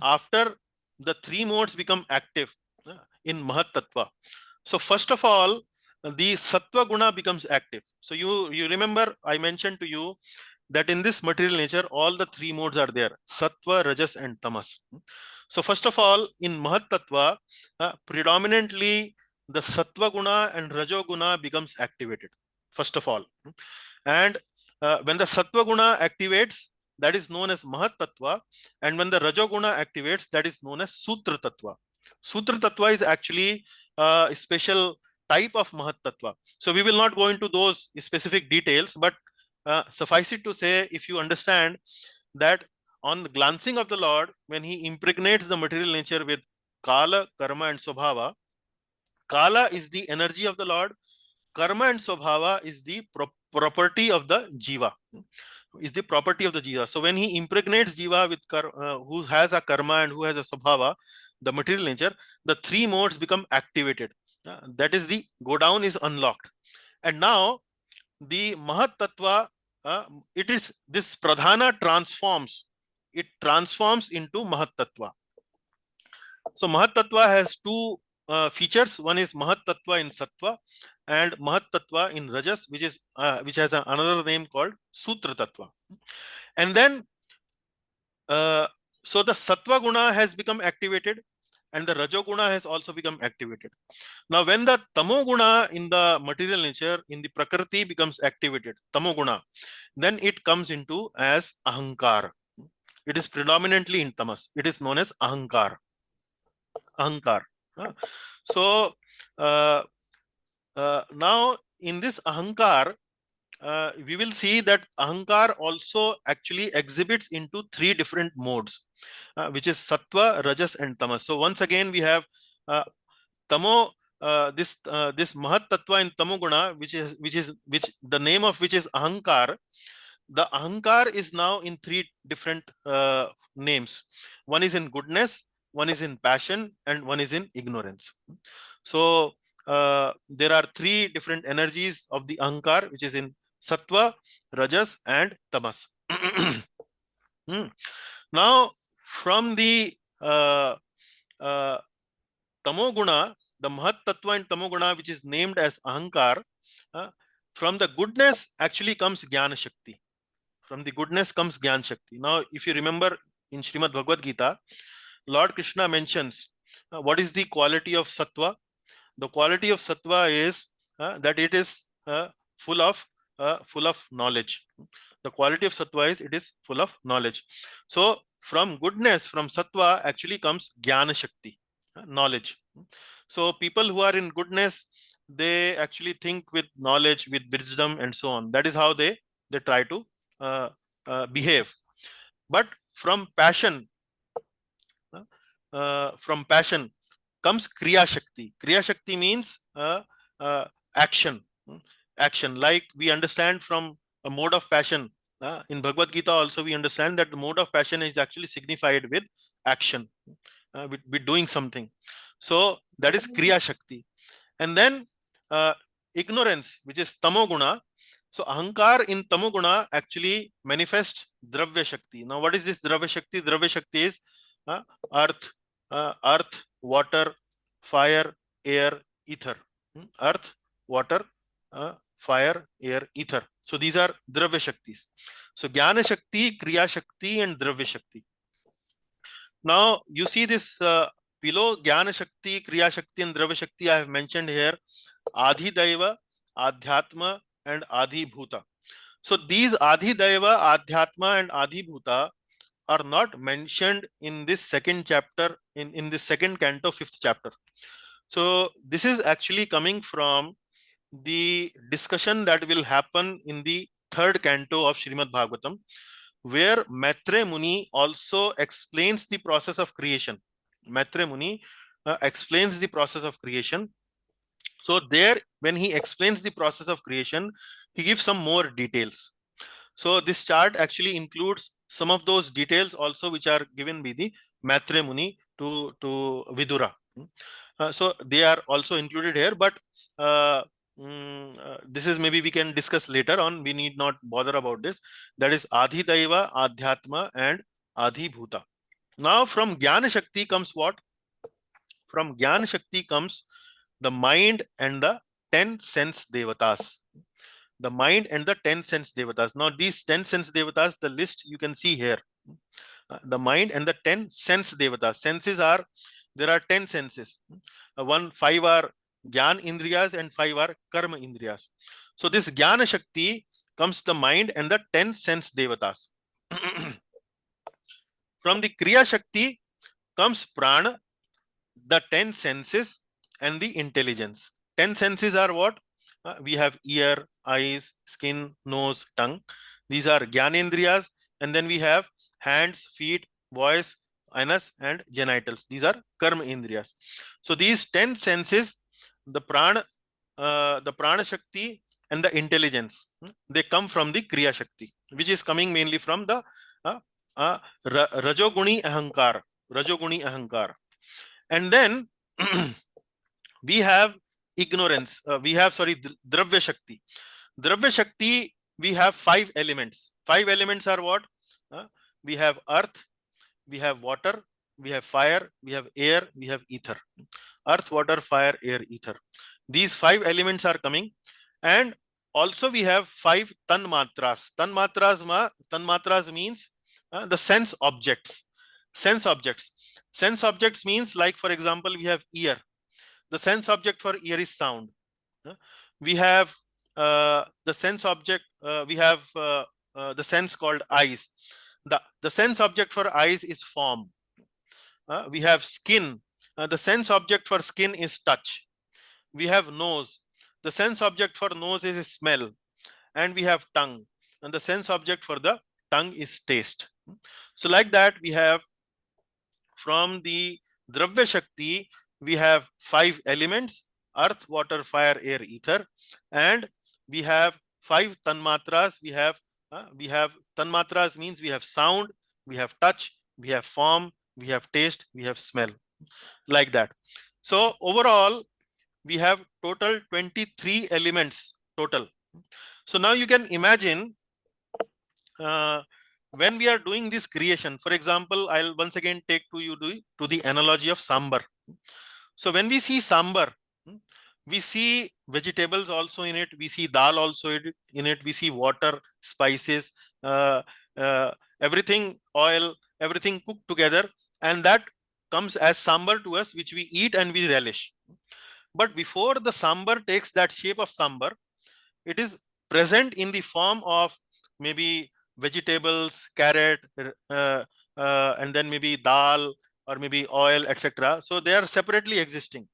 after the three modes become active in Mahat Tattva. So first of all, the Sattva Guna becomes active. So you remember I mentioned to you that in this material nature, all the three modes are there: Sattva, Rajas, and Tamas. So first of all, in Mahat Tattva, predominantly the Sattva Guna and Rajo Guna becomes activated, first of all. And when the Sattva Guna activates, that is known as Mahat Tattva. And when the Rajo Guna activates, that is known as Sutra Tattva. Sutra Tattva is actually a special type of Mahat Tattva. So we will not go into those specific details, but suffice it to say, if you understand that on the glancing of the Lord, when he impregnates the material nature with Kala, Karma and Swabhava, Kala is the energy of the Lord, Karma and Swabhava is the property of the Jiva. So when he impregnates Jiva with who has a Karma and who has a Swabhava, the material nature, the three modes become activated. That is, the godown is unlocked. And now the Mahat Tattva, it is this Pradhana transforms. It transforms into Mahat Tattva. So Mahat Tattva has two features. One is Mahat Tattva in Sattva and Mahat Tattva in Rajas, which has another name called Sutra Tattva. And then so the Sattva Guna has become activated and the Rajo Guna has also become activated. Now when the Tamo Guna in the material nature, in the Prakriti becomes activated, Tamo Guna, then it comes into as Ahankar. It is predominantly in Tamas. It is known as Ahankar. Ahankar. So now in this Ahankar, we will see that Ahankar also actually exhibits into three different modes, which is Sattva, Rajas, and Tamas. So once again, we have Tamo, this Mahat Tattva in Tamo Guna, which the name of which is Ahankar. The Ahankar is now in three different names. One is in goodness, one is in passion, and one is in ignorance. So there are three different energies of the ahankar, which is in sattva, rajas, and tamas. Now, from the tamoguna, the mahat tattva in tamoguna, which is named as ahankar, from the goodness actually comes jnana shakti. From the goodness comes jnana shakti. Now, if you remember in Srimad Bhagavad Gita, Lord Krishna mentions what is the quality of sattva. The quality of sattva is that it is full of knowledge. The quality of sattva is it is full of knowledge. So from goodness, from sattva actually comes jnana shakti, knowledge. So people who are in goodness, they actually think with knowledge, with wisdom, and so on. That is how they try to behave. But from passion comes kriya shakti. Kriya shakti means action. Action, like we understand from a mode of passion. In Bhagavad Gita also we understand that the mode of passion is actually signified with action, with doing something. So that is kriya shakti. And then ignorance, which is tamoguna. So ahankar in tamoguna actually manifests dravya shakti. Now what is this dravya shakti? Dravya shakti is earth, water, fire, air, ether. Earth, water, fire, air, ether. So these are dravya shaktis. So jnana shakti, kriya shakti, and dravya shakti. Now you see this below jnana shakti, kriya shakti, and dravya shakti. I have mentioned here adhidaiva, adhyatma, and adhibhuta. So these adhidaiva, adhyatma, and adhibhuta are not mentioned in this second chapter, in this second canto, 5th chapter. So this is actually coming from the discussion that will happen in the 3rd canto of Srimad Bhagavatam, where Maitreya Muni also explains the process of creation. Maitreya Muni explains the process of creation. So there, when he explains the process of creation, he gives some more details. So this chart actually includes some of those details also, which are given by the Maitreya Muni to Vidura. So they are also included here, but this is maybe we can discuss later on. We need not bother about this. That is Adhidaiva, Adhyatma, and Adhibhuta. Now from Jnana Shakti comes what? From Jnana Shakti comes the mind and the 10 sense devatas. The mind and the 10 sense devatas. Now these 10 sense devatas, the list you can see here. The mind and the 10 sense devatas. Senses are, there are 10 senses. 5 are Gyan Indriyas and 5 are Karma Indriyas. So this Jnana Shakti comes the mind and the 10 sense devatas. From the Kriya Shakti comes Prana, the 10 senses, and the intelligence. 10 senses are what? We have ear, eyes, skin, nose, tongue. These are Gyanendriyas. And then we have hands, feet, voice, anus, and genitals. These are Karma Indriyas. So these 10 senses, the Prana Shakti, and the intelligence, they come from the Kriya Shakti, which is coming mainly from the Rajoguni Ahankar. Rajoguni Ahankar. And then we have ignorance. We have, Dravya Shakti. Dravya Shakti, we have 5 elements. 5 elements are what? We have earth, we have water, we have fire, we have air, we have ether. Earth, water, fire, air, ether. These 5 elements are coming. And also we have 5 tanmatras. Tanmatras means the sense objects. Sense objects. Sense objects means, like for example, we have ear. The sense object for ear is sound. We have the sense object, we have the sense called eyes. The sense object for eyes is form. We have skin. The sense object for skin is touch. We have nose. The sense object for nose is smell. And we have tongue. And the sense object for the tongue is taste. So like that, we have from the Dravya Shakti, we have 5 elements: earth, water, fire, air, ether. And we have 5 tanmatras. We have tanmatras means we have sound, we have touch, we have form, we have taste, we have smell, like that. So overall, we have total 23 elements total. So now you can imagine when we are doing this creation. For example, I'll once again take to the analogy of sambar. So when we see sambar, we see vegetables also in it, we see dal also in it, we see water, spices, uh, uh, everything, oil, everything cooked together, and that comes as sambar to us, which we eat and we relish. But before the sambar takes that shape of sambar, it is present in the form of maybe vegetables, carrot, and then maybe dal or maybe oil, etc. So they are separately existing.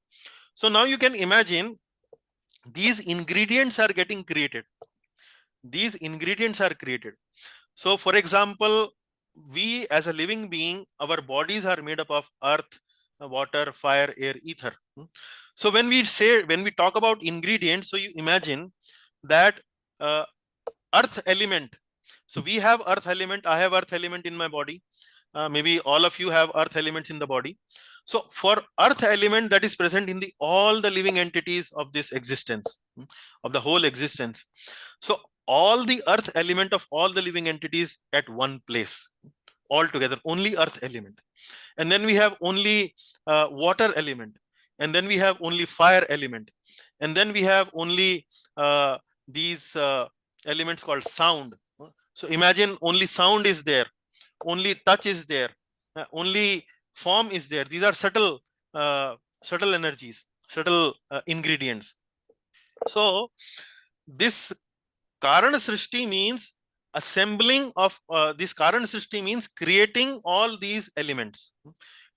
So now you can imagine these ingredients are getting created. These ingredients are created. So for example, we as a living being, our bodies are made up of earth, water, fire, air, ether. So when we talk about ingredients, so you imagine that uh, earth element. So we have earth element, I have earth element in my body. Maybe all of you have earth elements in the body. So for earth element that is present in the all the living entities of this existence, of the whole existence. So all the earth element of all the living entities at one place, all together, only earth element. And then we have only water element, and then we have only fire element, and then we have only these elements called sound. So imagine only sound is there, only touch is there, only form is there. These are subtle energies, subtle ingredients. So this Karana Srishti means assembling of this Karana Srishti means creating all these elements.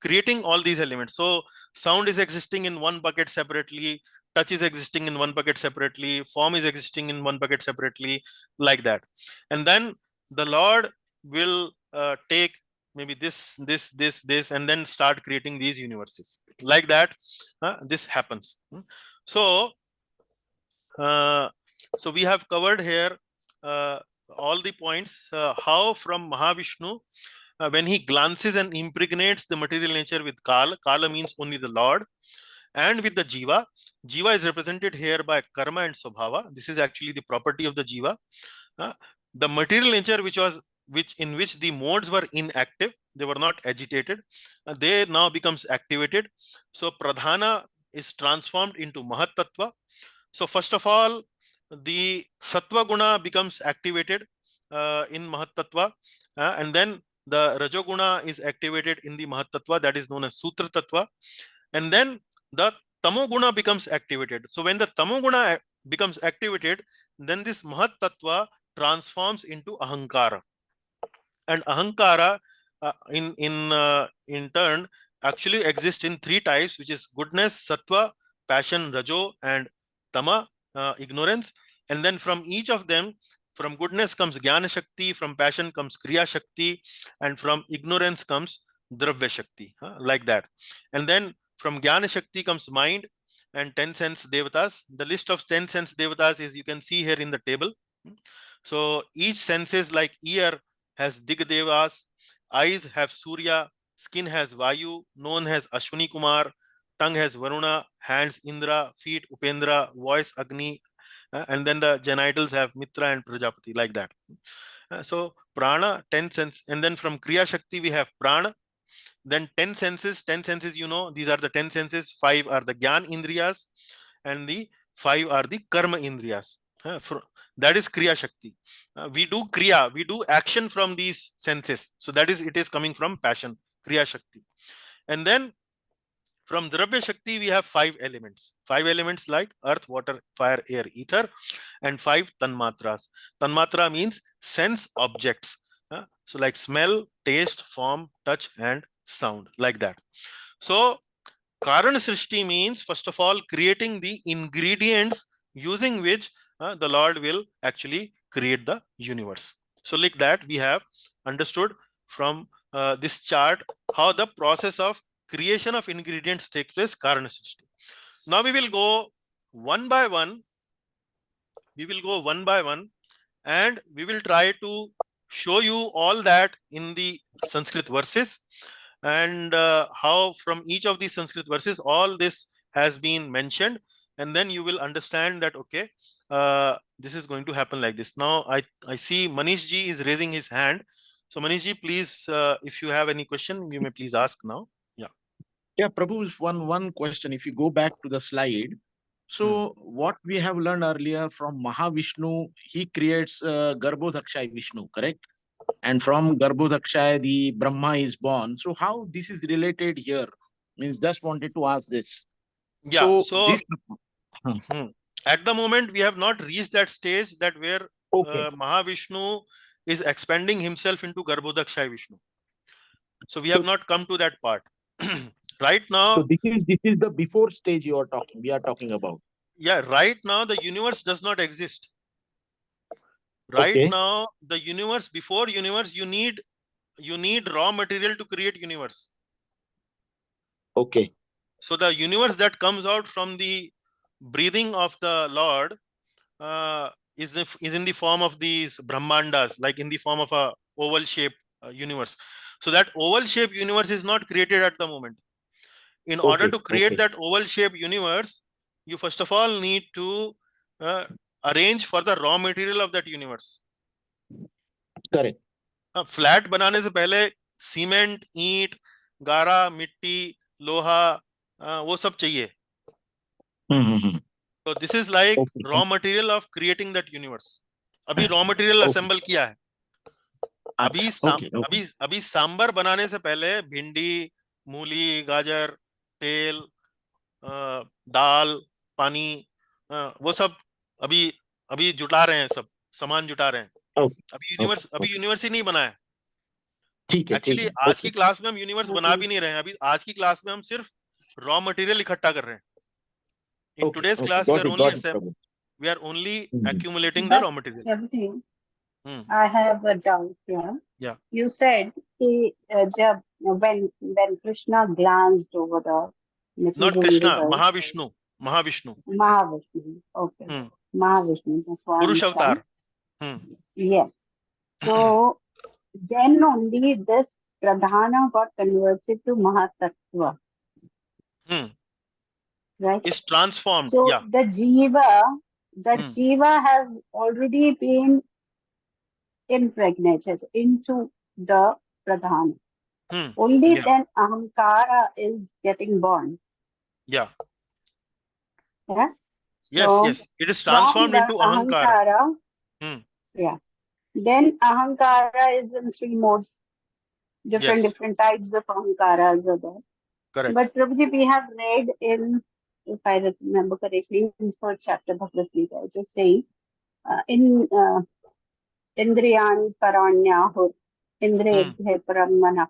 Creating all these elements. So sound is existing in one bucket separately, touch is existing in one bucket separately, form is existing in one bucket separately, like that. And then the Lord will take maybe this, and then start creating these universes. Like that, this happens. So so we have covered here all the points, how from Mahavishnu, when he glances and impregnates the material nature with Kala. Kala means only the Lord, and with the Jiva. Jiva is represented here by Karma and Swabhava. This is actually the property of the Jiva. The material nature in which the modes were inactive, they were not agitated, they now becomes activated. So Pradhana is transformed into Mahat Tattva. So first of all, the Sattva Guna becomes activated in Mahat Tattva, and then the Rajoguna is activated in the Mahat Tattva, that is known as Sutra Tattva, and then the Tamoguna becomes activated. So when the Tamoguna becomes activated, then this Mahat Tattva transforms into Ahankara, and Ahankara in turn actually exists in three types, which is goodness, Sattva, passion, Rajo, and Tama, ignorance. And then from each of them, from goodness comes Jnana Shakti, from passion comes Kriya Shakti, and from ignorance comes Dravya Shakti, like that. And then from Jnana Shakti comes mind and 10 sense devatas. The list of 10 sense devatas is, you can see here in the table. So each senses, like ear has Digdevas, eyes have Surya, skin has Vayu, nose has Ashwini Kumar, tongue has Varuna, hands Indra, feet Upendra, voice Agni, and then the genitals have Mitra and Prajapati, like that. So Prana, 10 senses, and then from Kriya Shakti we have Prana. Then 10 senses, you know, these are the 10 senses. 5 are the Gyan Indriyas, and the 5 are the Karma Indriyas. That is Kriya Shakti. We do Kriya, we do action from these senses. So that is, it is coming from passion, Kriya Shakti. And then from Dravya Shakti, we have 5 elements. 5 elements like earth, water, fire, air, ether, and 5 Tanmatras. Tanmatra means sense objects. So like smell, taste, form, touch, and sound, like that. So Karana Srishti means, first of all, creating the ingredients using which the Lord will actually create the universe. So like that, we have understood from this chart how the process of creation of ingredients takes place, Karana Srishti. Now we will go one by one. We will go one by one, and we will try to show you all that in the Sanskrit verses, and how from each of these Sanskrit verses all this has been mentioned. and then you will understand that okay, this is going to happen like this. Now I see Manish ji is raising his hand. So Manish ji, please, if you have any question, you may please ask now. Yeah, Prabhu, one question. If you go back to the slide, so what we have learned earlier from Mahavishnu, he creates Garbhodakshaya Vishnu, correct? And from Garbhodakshaya, the Brahma is born. So how this is related here? Means just wanted to ask this. Yeah. So So this. Huh. at the moment we have not reached that stage that where Okay. Mahavishnu is expanding himself into Garbhodakshaya Vishnu. So we have not come to that part. Right now. So this is the before stage you are talking. We are talking about. Yeah. Right now the universe does not exist. Right Okay. now the universe, before universe, you need raw material to create universe. Okay. So the universe that comes out from the breathing of the Lord is in the form of these Brahmandas, like in the form of a oval shaped universe. So that oval shaped universe is not created at the moment. In order to create that oval shaped universe, you first of all need to arrange for the raw material of that universe. Correct. Flat बनाने से पहले cement, ईंट, गारा, मिट्टी, लोहा, वो सब चाहिए. So this is like raw material of creating that universe. अभी raw material assemble किया है. अभी सांबर बनाने से पहले भिंडी, मूली, गाजर, तेल, दाल, पानी, वो सब अभी जुटा रहे हैं, सब सामान जुटा रहे हैं. अभी यूनिवर्स ही नहीं बना है. एक्चुअली आज की क्लास में हम यूनिवर्स बना भी नहीं रहे हैं. अभी आज की क्लास में हम सिर्फ रॉ मटेरियल इकट्ठा कर रहे हैं. In today's class, we are only accumulating the raw material. I have a doubt here. Yeah. You said when Krishna glanced over the not Krishna, Mahavishnu. Mahavishnu. Okay. Mahavishnu. That's what Purush avatar. Yes. So then only this Pradhana got converted to Mahatattva. Right? Is transformed. So yeah. the Jiva has already been impregnated into the Pradhana. Only then Ahamkara is getting born. Yeah. Yeah. Yes. It is transformed into Ahamkara. Yeah. Then Ahankara is in three modes. Different types of Ahankaras are there. Correct. But Prabhuji, we have read in, if I remember correctly, in third chapter Bhagavad Gita, it is saying, in Indriyani Paranyahur, Indriyabhya Paramana,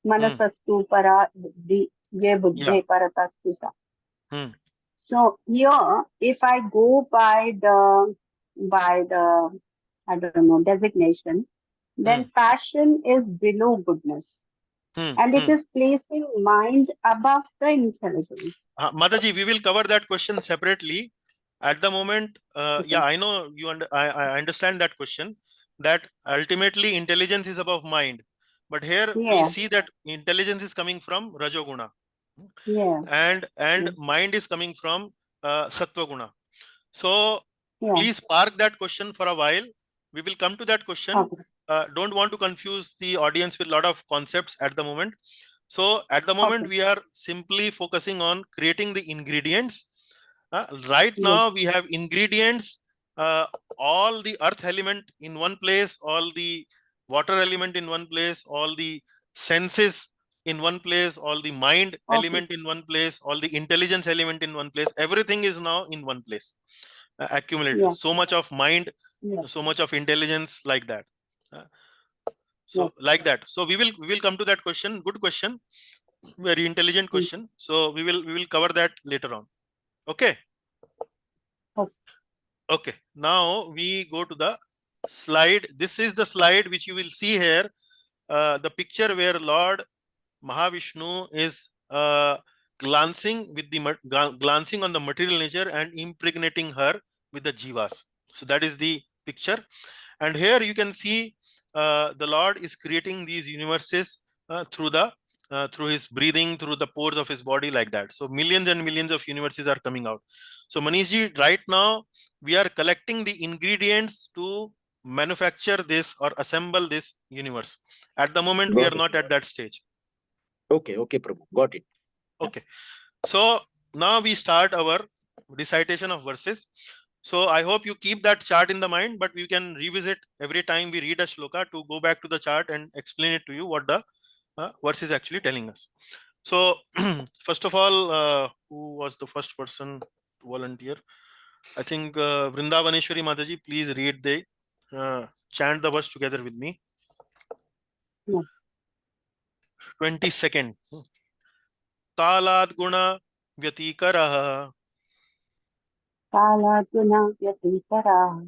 Manasastu Para Buddhi, Ye Buddhi Paratastu Sa. So here, if I go by the I don't know, designation, then passion is below goodness. And it is placing mind above the intelligence. Mataji, we will cover that question separately. At the moment, yeah, I know you. I understand that question. That ultimately intelligence is above mind, but here we see that intelligence is coming from Rajoguna, and mind is coming from Sattva-guna. So please park that question for a while. We will come to that question. Don't want to confuse the audience with a lot of concepts at the moment. So at the moment, we are simply focusing on creating the ingredients. Right now, we have ingredients, all the earth element in one place, all the water element in one place, all the senses in one place, all the mind element in one place, all the intelligence element in one place. Everything is now in one place, accumulated. So much of mind, so much of intelligence, like that. Like that. So we will come to that question. Good question, very intelligent question. So we will cover that later on. Okay. Okay. Now we go to the slide. This is the slide which you will see here. The picture where Lord Mahavishnu is glancing on the material nature and impregnating her with the jivas. So that is the picture. And here you can see the Lord is creating these universes through the through his breathing, through the pores of his body, like that. So millions and millions of universes are coming out. So Manishji, right now we are collecting the ingredients to manufacture this or assemble this universe. At the moment, we are Got it. not at that stage. Okay, Prabhu. Got it. Okay. So now we start our recitation of verses. So I hope you keep that chart in the mind, but we can revisit every time we read a shloka to go back to the chart and explain it to you what the verse is actually telling us. So first of all, who was the first person to volunteer? I think Vrindavaneshwari Mataji, please read the chant the verse together with me. Yeah. 22nd. Talat guna vyatikaraha Kaladguna Vyatitara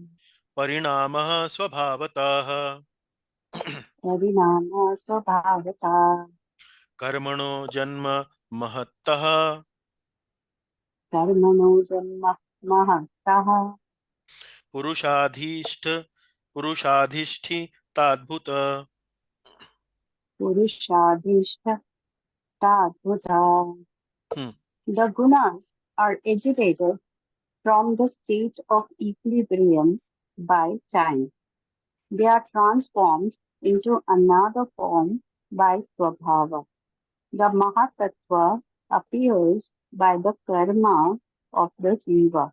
parinamah swabhavatah Parinama Swabhavata karmano janma mahattah Karmano Janma Mahattaha purushadhishthi tadbhuta. Purushadhishta Tadbhuta. Hmm. The gunas are agitated from the state of equilibrium by time. They are transformed into another form by Swabhava. The Mahatattva appears by the karma of the jiva.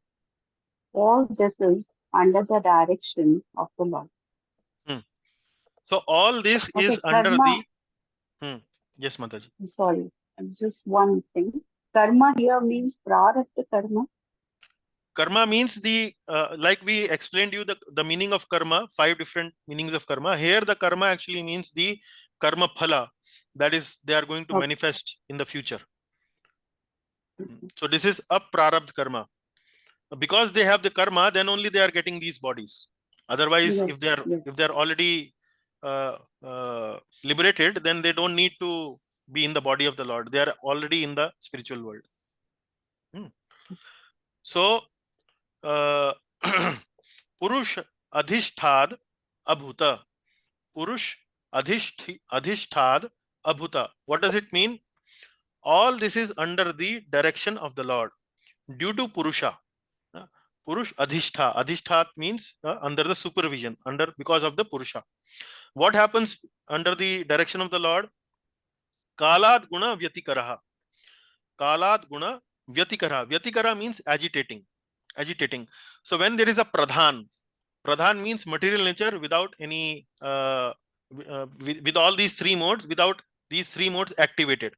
All this is under the direction of the Lord. So all this Okay, is under karma, the yes, Mataji. sorry, just one thing. Karma here means prarabdha karma. Karma means the like we explained you the meaning of karma, 5 different meanings of karma. Here the karma actually means the karma phala, that is they are going to Okay. manifest in the future. So this is a prarabdha karma. Because they have the karma, then only they are getting these bodies. Otherwise, Yes, if they are yes. if they are already liberated, then they don't need to be in the body of the Lord. They are already in the spiritual world. So Purush adhishtad abhuta. Purush adhishtad abhuta. What does it mean? All this is under the direction of the Lord due to Purusha. Purush adhishtha. Adhishthat means under the supervision, because of the Purusha. What happens under the direction of the Lord? Kalad guna vyatikaraha. Kalad guna vyatikara. Vyatikara means agitating. So when there is a pradhan means material nature without any with all these 3 modes, without these 3 modes activated.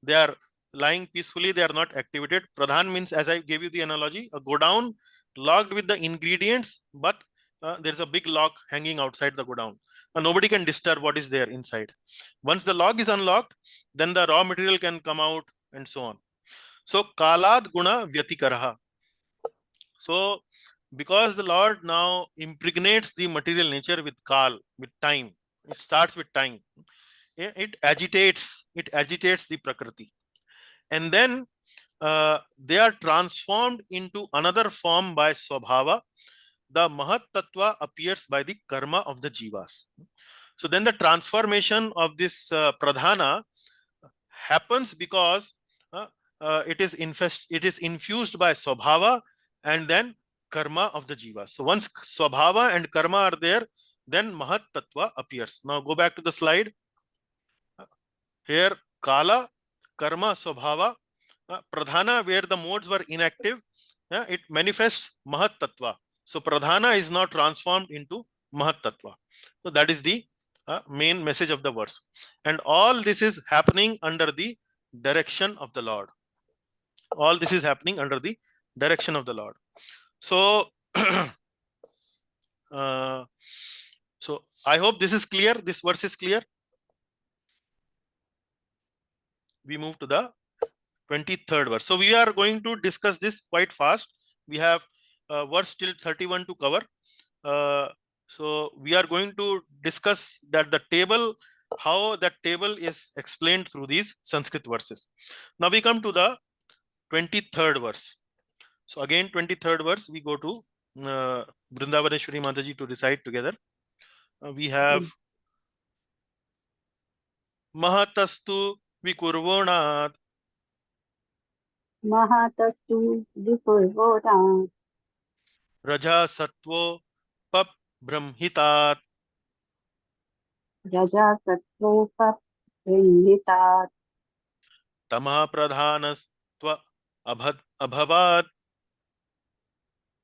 They are lying peacefully, they are not activated. Pradhan means, as I gave you the analogy, a godown locked with the ingredients, but there's a big lock hanging outside the godown. Nobody can disturb what is there inside. Once the lock is unlocked, then the raw material can come out and so on. So kalad guna vyatikaraha. So because the Lord now impregnates the material nature with kal, with time, it starts with time. It agitates the prakriti, and then they are transformed into another form by swabhava. The mahat tattva appears by the karma of the jivas. So then the transformation of this pradhana happens because it is infused by swabhava and then karma of the jiva. So once swabhava and karma are there, then mahat tattva appears. Now go back to the slide. Here kala, karma, swabhava, pradhana, where the modes were inactive, it manifests mahat tattva. So pradhana is now transformed into mahat tattva. So that is the main message of the verse. And all this is happening under the direction of the Lord. All this is happening under the direction of the Lord. So so I hope this is clear. This verse is clear. We move to the 23rd verse. So we are going to discuss this quite fast. We have verse till 31 to cover. So we are going to discuss that the table, how that table is explained through these Sanskrit verses. Now we come to the 23rd verse. So again, 23rd verse, we go to Vrindavaneshwari Mataji to recite together. We have Mahatastu vikurvonat. Mahatastu Vipurvota Raja Sattvo Pap Brahmitat. Raja Sattvopa Prinditat Tama Pradhanastva Abhavat.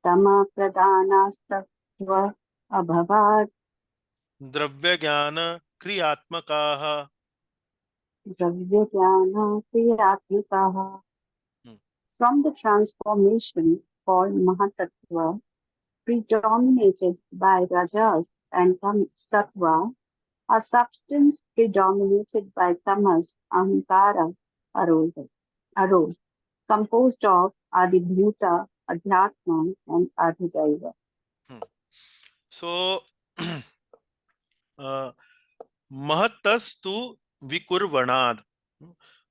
Tama Pradanastatva Abhavat Dravya Jnana Kriyatmakaha. Dravyajnana Kriyatmikaha. Hmm. From the transformation called Mahatattva, predominated by Rajas and Sattva, a substance predominated by Tamas, Ahankara, arose, composed of Adibhuta, Adhyatma, and Adhidaiva. Hmm. So, Mahatastu Vikurvanad.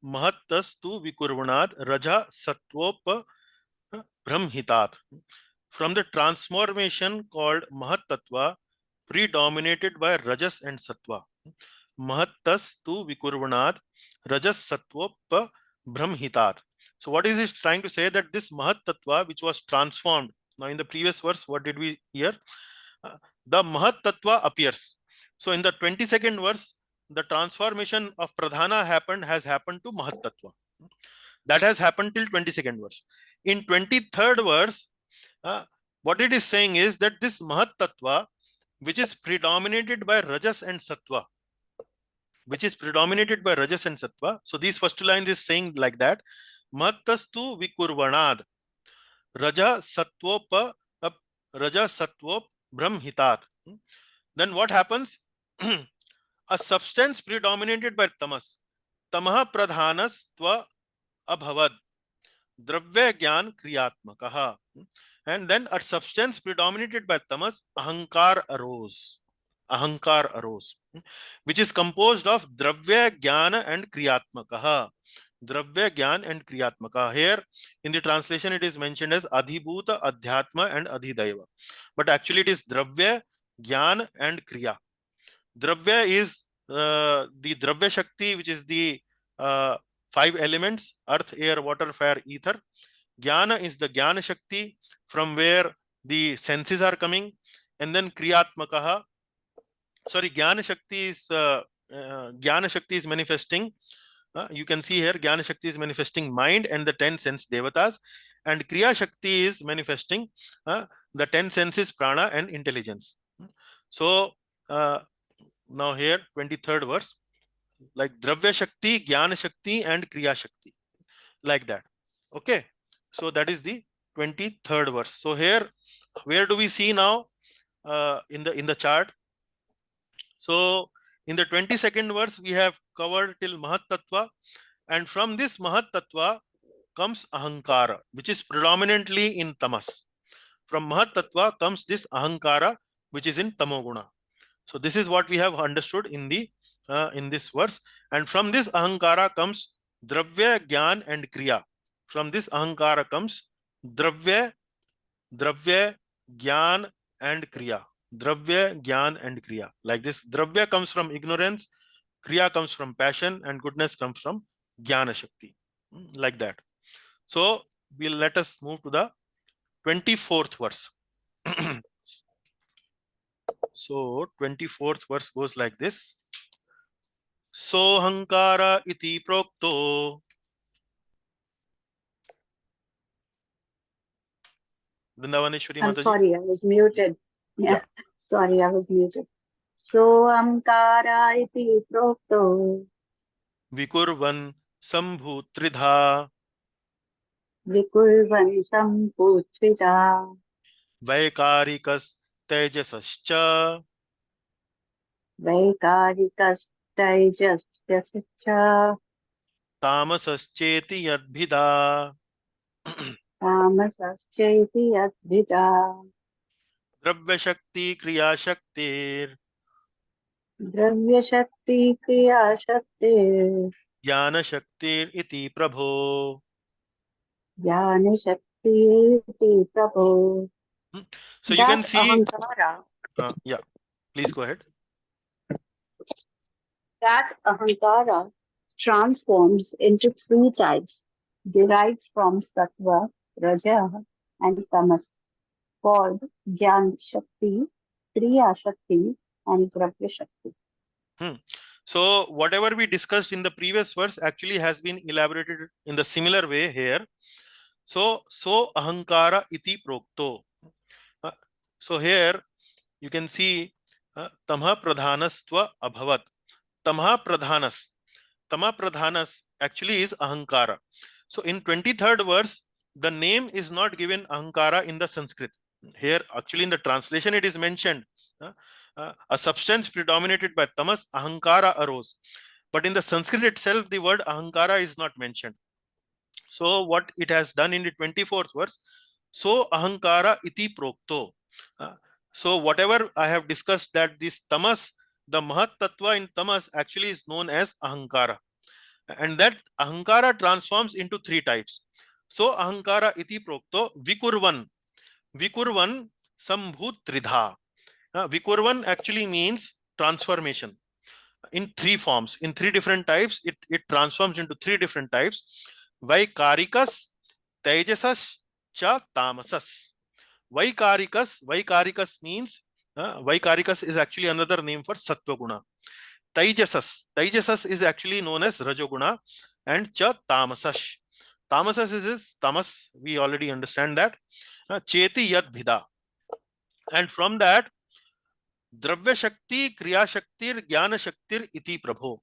Mahatastu Vikurvanad Raja Sattvopa Brahmitat. From the transformation called Mahatattva, predominated by Rajas and Sattva. Mahatastu Vikurvanad Rajas Sattvopa Brahmitat. So what is it trying to say? That this Mahatattva which was transformed. Now in the previous verse, what did we hear? The Mahatattva appears. So in the 22nd verse, the transformation of Pradhana has happened to Mahatattva. That has happened till 22nd verse. In 23rd verse, what it is saying is that this Mahatattva, which is predominated by Rajas and Sattva, so these first two lines is saying like that: Mahatastu Vikurvanad Raja Sattvopa Raja Sattvop Brahmitat. Then what happens? A substance predominated by Tamas. Tamaha Pradhanas Tva Abhavad. Dravya Gyan Kriyatmakaha. And then a substance predominated by Tamas, Ahankar arose. Ahankar arose, which is composed of Dravya Jnana and Kriyatmakaha. Dravya Gyan and Kriyatmaka. Here in the translation it is mentioned as Adhibhuta, Adhyatma and Adhidaiva. But actually it is Dravya, Gyan and Kriya. Dravya is the Dravya Shakti, which is the 5 elements: earth, air, water, fire, ether. Jnana is the Jnana Shakti, from where the senses are coming. And then Kriyatmakaha. Sorry, Jnana Shakti is manifesting. You can see here, Jnana Shakti is manifesting mind and the 10 sense devatas, and Kriya Shakti is manifesting the 10 senses, prana and intelligence. So now here 23rd verse, like Dravya Shakti, Jnana Shakti and Kriya Shakti, like that. Okay, so that is the 23rd verse. So here, where do we see now in the chart? So in the 22nd verse, we have covered till Mahatattva, and from this Mahatattva comes Ahankara, which is predominantly in Tamas. From Mahatattva comes this Ahankara, which is in Tamoguna. So this is what we have understood in the in this verse. And from this Ahankara comes Dravya, Gyan and Kriya. From this Ahankara comes Dravya, Gyan and Kriya. Dravya, Gyan and Kriya. Like this, Dravya comes from ignorance, Kriya comes from passion, and goodness comes from Jnana Shakti. Like that. So let us move to the 24th verse. So 24th verse goes like this. Sohankara iti prokto. Vrindavaneshwari I'm Mataji. sorry, I was muted. Yeah, sorry, I was muted. So Amkara iti prokto Vikurvan Sambhutridha. Vikurvan Samputrita Vaikarikas Tejasascha. Vaikarikastaijasya Tamasascheti Yadbhida. Tamasaschaiti Advita Dravya Shakti Kriya Shaktir. Dravya Shakti Kriya Shakti Jnana Shaktir iti Prabho. Jnana Shakti iti Prabhu. So you can That see, Ahankara, yeah, please go ahead. that Ahankara transforms into three types derived from Sattva, Raja, and Tamas, called Jnana Shakti, Kriya Shakti, and Dravya Shakti. So whatever we discussed in the previous verse actually has been elaborated in the similar way here. So ahankara iti prokto. So here you can see tamha pradhanastva abhavat. Tamha pradhanas actually is ahankara. So in 23rd verse, the name is not given ahankara in the Sanskrit. Here actually in the translation it is mentioned a substance predominated by tamas, ahankara arose. But in the Sanskrit itself, the word ahankara is not mentioned. So what it has done in the 24th verse, so ahankara iti prokto. So whatever I have discussed, that this tamas, the mahat tattva in tamas actually is known as ahankara. And that ahankara transforms into three types. So ahankara iti prokto vikurvan sambhut tridha. Vikurvan actually means transformation in three forms, in three different types. It transforms into three different types: vaikarikas, tejasas, cha tamasas. Vaikarikas means vaikarikas is actually another name for sattva guna. Tejas is actually known as rajoguna, and cha tamasas. Tamasas is tamas. We already understand that. Cheti yad bhida. And from that, Dravya Shakti, Kriya Shaktir, Jnana Shaktir iti prabho.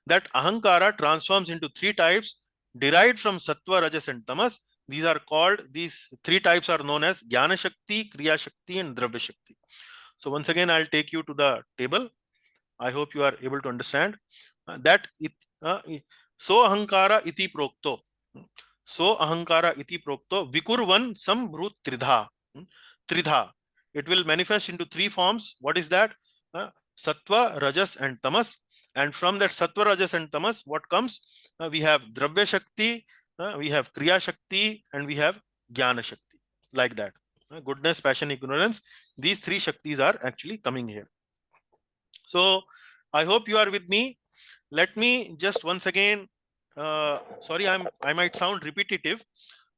That ahankara transforms into three types derived from sattva, rajas, and tamas. These three types are known as Jnana Shakti, Kriya Shakti, and Dravya Shakti. So once again, I'll take you to the table. I hope you are able to understand that so ahankara iti prokto. So ahankara iti prokto vikurvan sambrut tridha. Tridha. It will manifest into three forms. What is that? Sattva, Rajas, and Tamas. And from that Sattva, Rajas, and Tamas, what comes? We have Dravya Shakti, we have Kriya Shakti, and we have Jnana Shakti. Like that. Goodness, passion, ignorance. These three Shaktis are actually coming here. So I hope you are with me. Let me just once again, sorry, I might sound repetitive,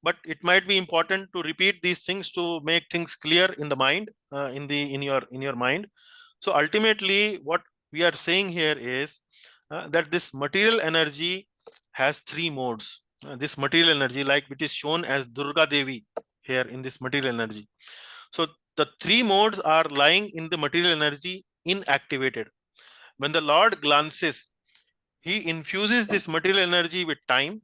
but it might be important to repeat these things to make things clear in the mind, in your mind. So ultimately, what we are saying here is that this material energy has three modes. This material energy, like which is shown as Durga Devi here in this material energy. So the three modes are lying in the material energy inactivated. When the Lord glances, he infuses this material energy with time,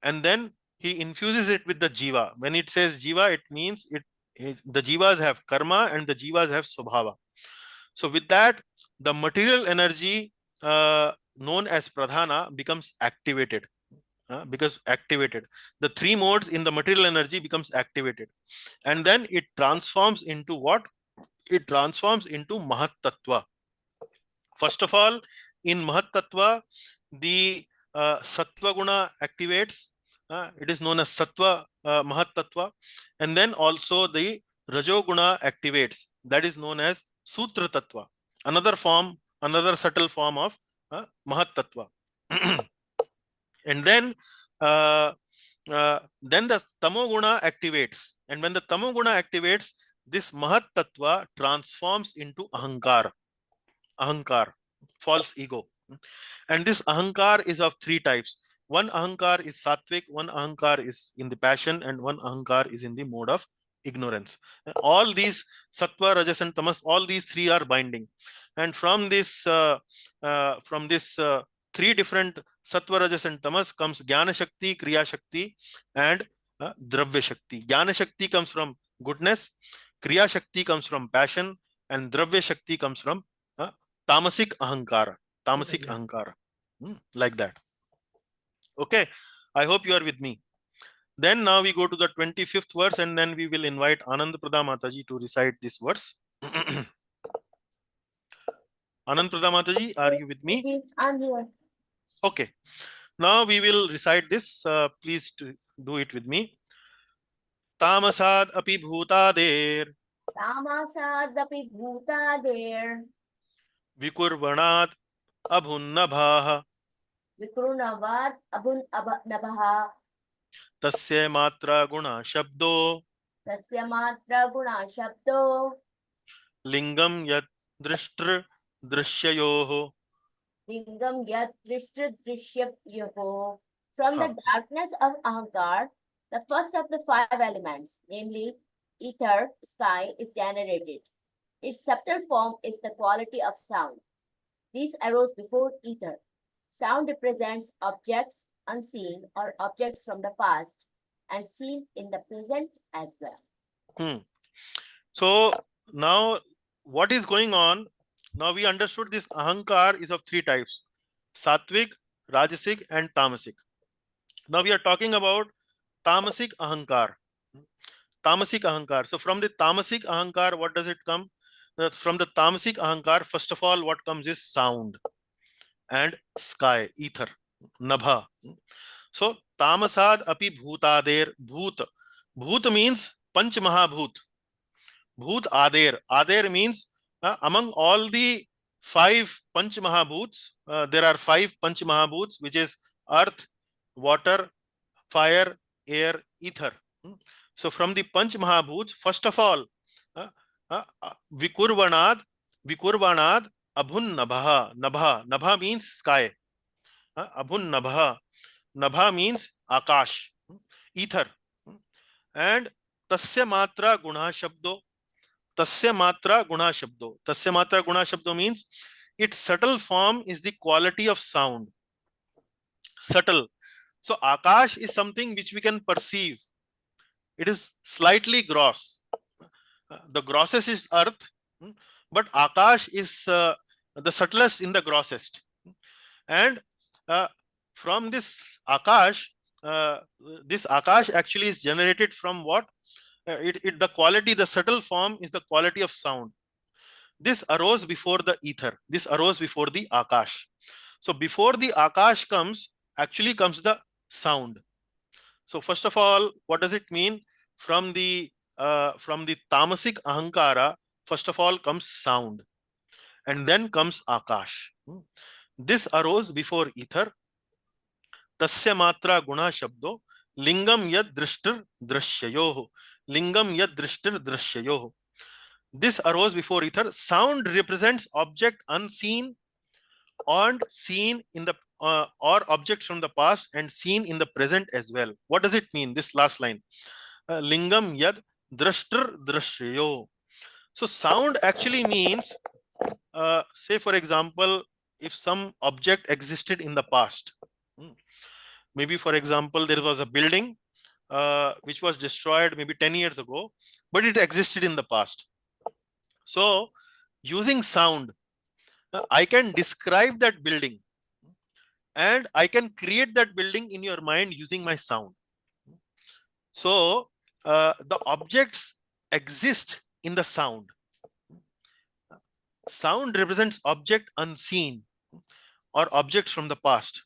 and then he infuses it with the jiva. When it says jiva, it means the jivas have karma and the jivas have swabhava. So with that, the material energy known as pradhana becomes activated. Because activated, the three modes in the material energy becomes activated, and then it transforms into what? It transforms into mahat tattva. First of all, in mahat tattva, the sattva guna activates. It is known as sattva mahat tattva, and then also the rajoguna activates. That is known as sutra tattva. Another subtle form of mahat tattva. And then the tamoguna activates, and when the tamoguna activates, this mahat tattva transforms into ahankar, false ego. And this ahankar is of three types. One ahankar is sattvic, one ahankar is in the passion, and one ahankar is in the mode of ignorance. All these sattva, rajas, and tamas, all these three are binding. And from this three different sattva, rajas, and tamas comes jnana shakti, kriya shakti, and dravya shakti. Jnana shakti comes from goodness, kriya shakti comes from passion, and dravya shakti comes from tamasic ahankara. Like that. Okay, I hope you are with me. Then now we go to the 25th verse, and then we will invite Anand Prada Mataji to recite this verse. Anand Prada Mataji, are you with me? Yes, I'm here. Okay, now we will recite this. Please do it with me. Tamasad api bhutader Tamasadapi bhutader vikurvanat abhunnabhah Vikrunavad abun nabaha. tasya matra guna shabdo Tasya matra guna shabdo. lingam yad drishtr drishyayoho. Lingam yat drishya drishya yoho. From Huh. the darkness of Ahankar, the first of the five elements, namely ether, sky, is generated. Its subtle form is the quality of sound. These arose before ether. Sound represents objects unseen or objects from the past and seen in the present as well. So now what is going on? Now we understood this ahankar is of three types: sattvic, rajasic, and tamasic. Now we are talking about tamasic ahankar. Tamasic ahankar. So from the tamasic ahankar, what does it come? From the tamasic ahankar, first of all, what comes is sound and sky, ether, nabha. So tamasad api bhutader, bhoot. Bhoot means panch mahabhoot. Bhoot ader. Ader means among all the five panch mahabhoots, there are five panch mahabhoots, which is earth, water, fire, air, ether. So from the panch mahabhoots, first of all, vikurvanad, vikurvanad abhun nabha. Nabha. Nabha means sky. Abhun nabha. Nabha means akash, ether. And tasya matra guna shabdo. Tasya matra guna shabdo. Tasya matra guna shabdo means its subtle form is the quality of sound. Subtle. So akash is something which we can perceive. It is slightly gross. The grossest is earth, but akash is the subtlest in the grossest. And from this akash actually is generated from what? The quality, the subtle form is the quality of sound. This arose before the ether. This arose before the akash. So before the akash comes, actually comes the sound. So first of all, what does it mean? From the tamasic ahankara, first of all comes sound, and then comes akash. This arose before ether. Tasya matra guna shabdo lingam yad drishtir drishyayoho. Lingam yad drishtir drishyayoho. This arose before ether. Sound represents object unseen and seen in the or objects from the past and seen in the present as well. What does it mean? This last line. Lingam yad drashtir drashyo. So sound actually means, say for example, if some object existed in the past. Maybe for example, there was a building which was destroyed maybe 10 years ago, but it existed in the past. So using sound, I can describe that building and I can create that building in your mind using my sound. So the objects exist in the sound. Sound represents object unseen or objects from the past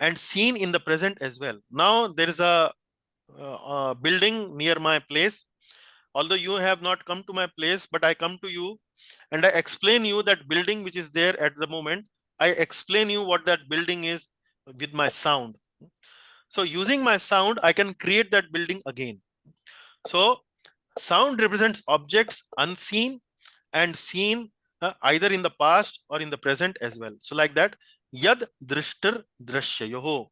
and seen in the present as well. Now there is a building near my place. Although you have not come to my place, but I come to you and I explain you that building which is there at the moment. I explain you what that building is with my sound. So using my sound, I can create that building again. So sound represents objects unseen and seen either in the past or in the present as well. So like that, yad drishtir drashyayoho.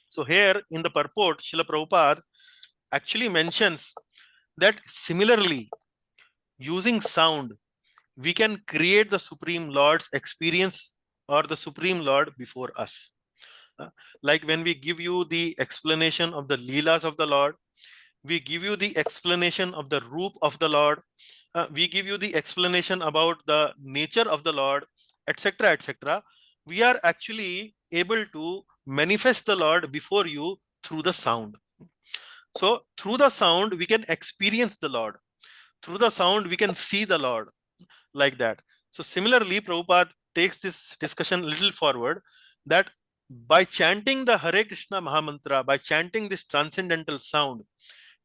So here in the purport, Srila Prabhupada actually mentions that similarly, using sound, we can create the Supreme Lord's experience or the Supreme Lord before us. Like when we give you the explanation of the Leelas of the Lord, we give you the explanation of the Roop of the Lord, we give you the explanation about the nature of the Lord, etc., etc. We are actually able to manifest the Lord before you through the sound. So through the sound, we can experience the Lord. Through the sound, we can see the Lord, like that. So similarly, Prabhupada takes this discussion a little forward, that by chanting the Hare Krishna Mahamantra, by chanting this transcendental sound,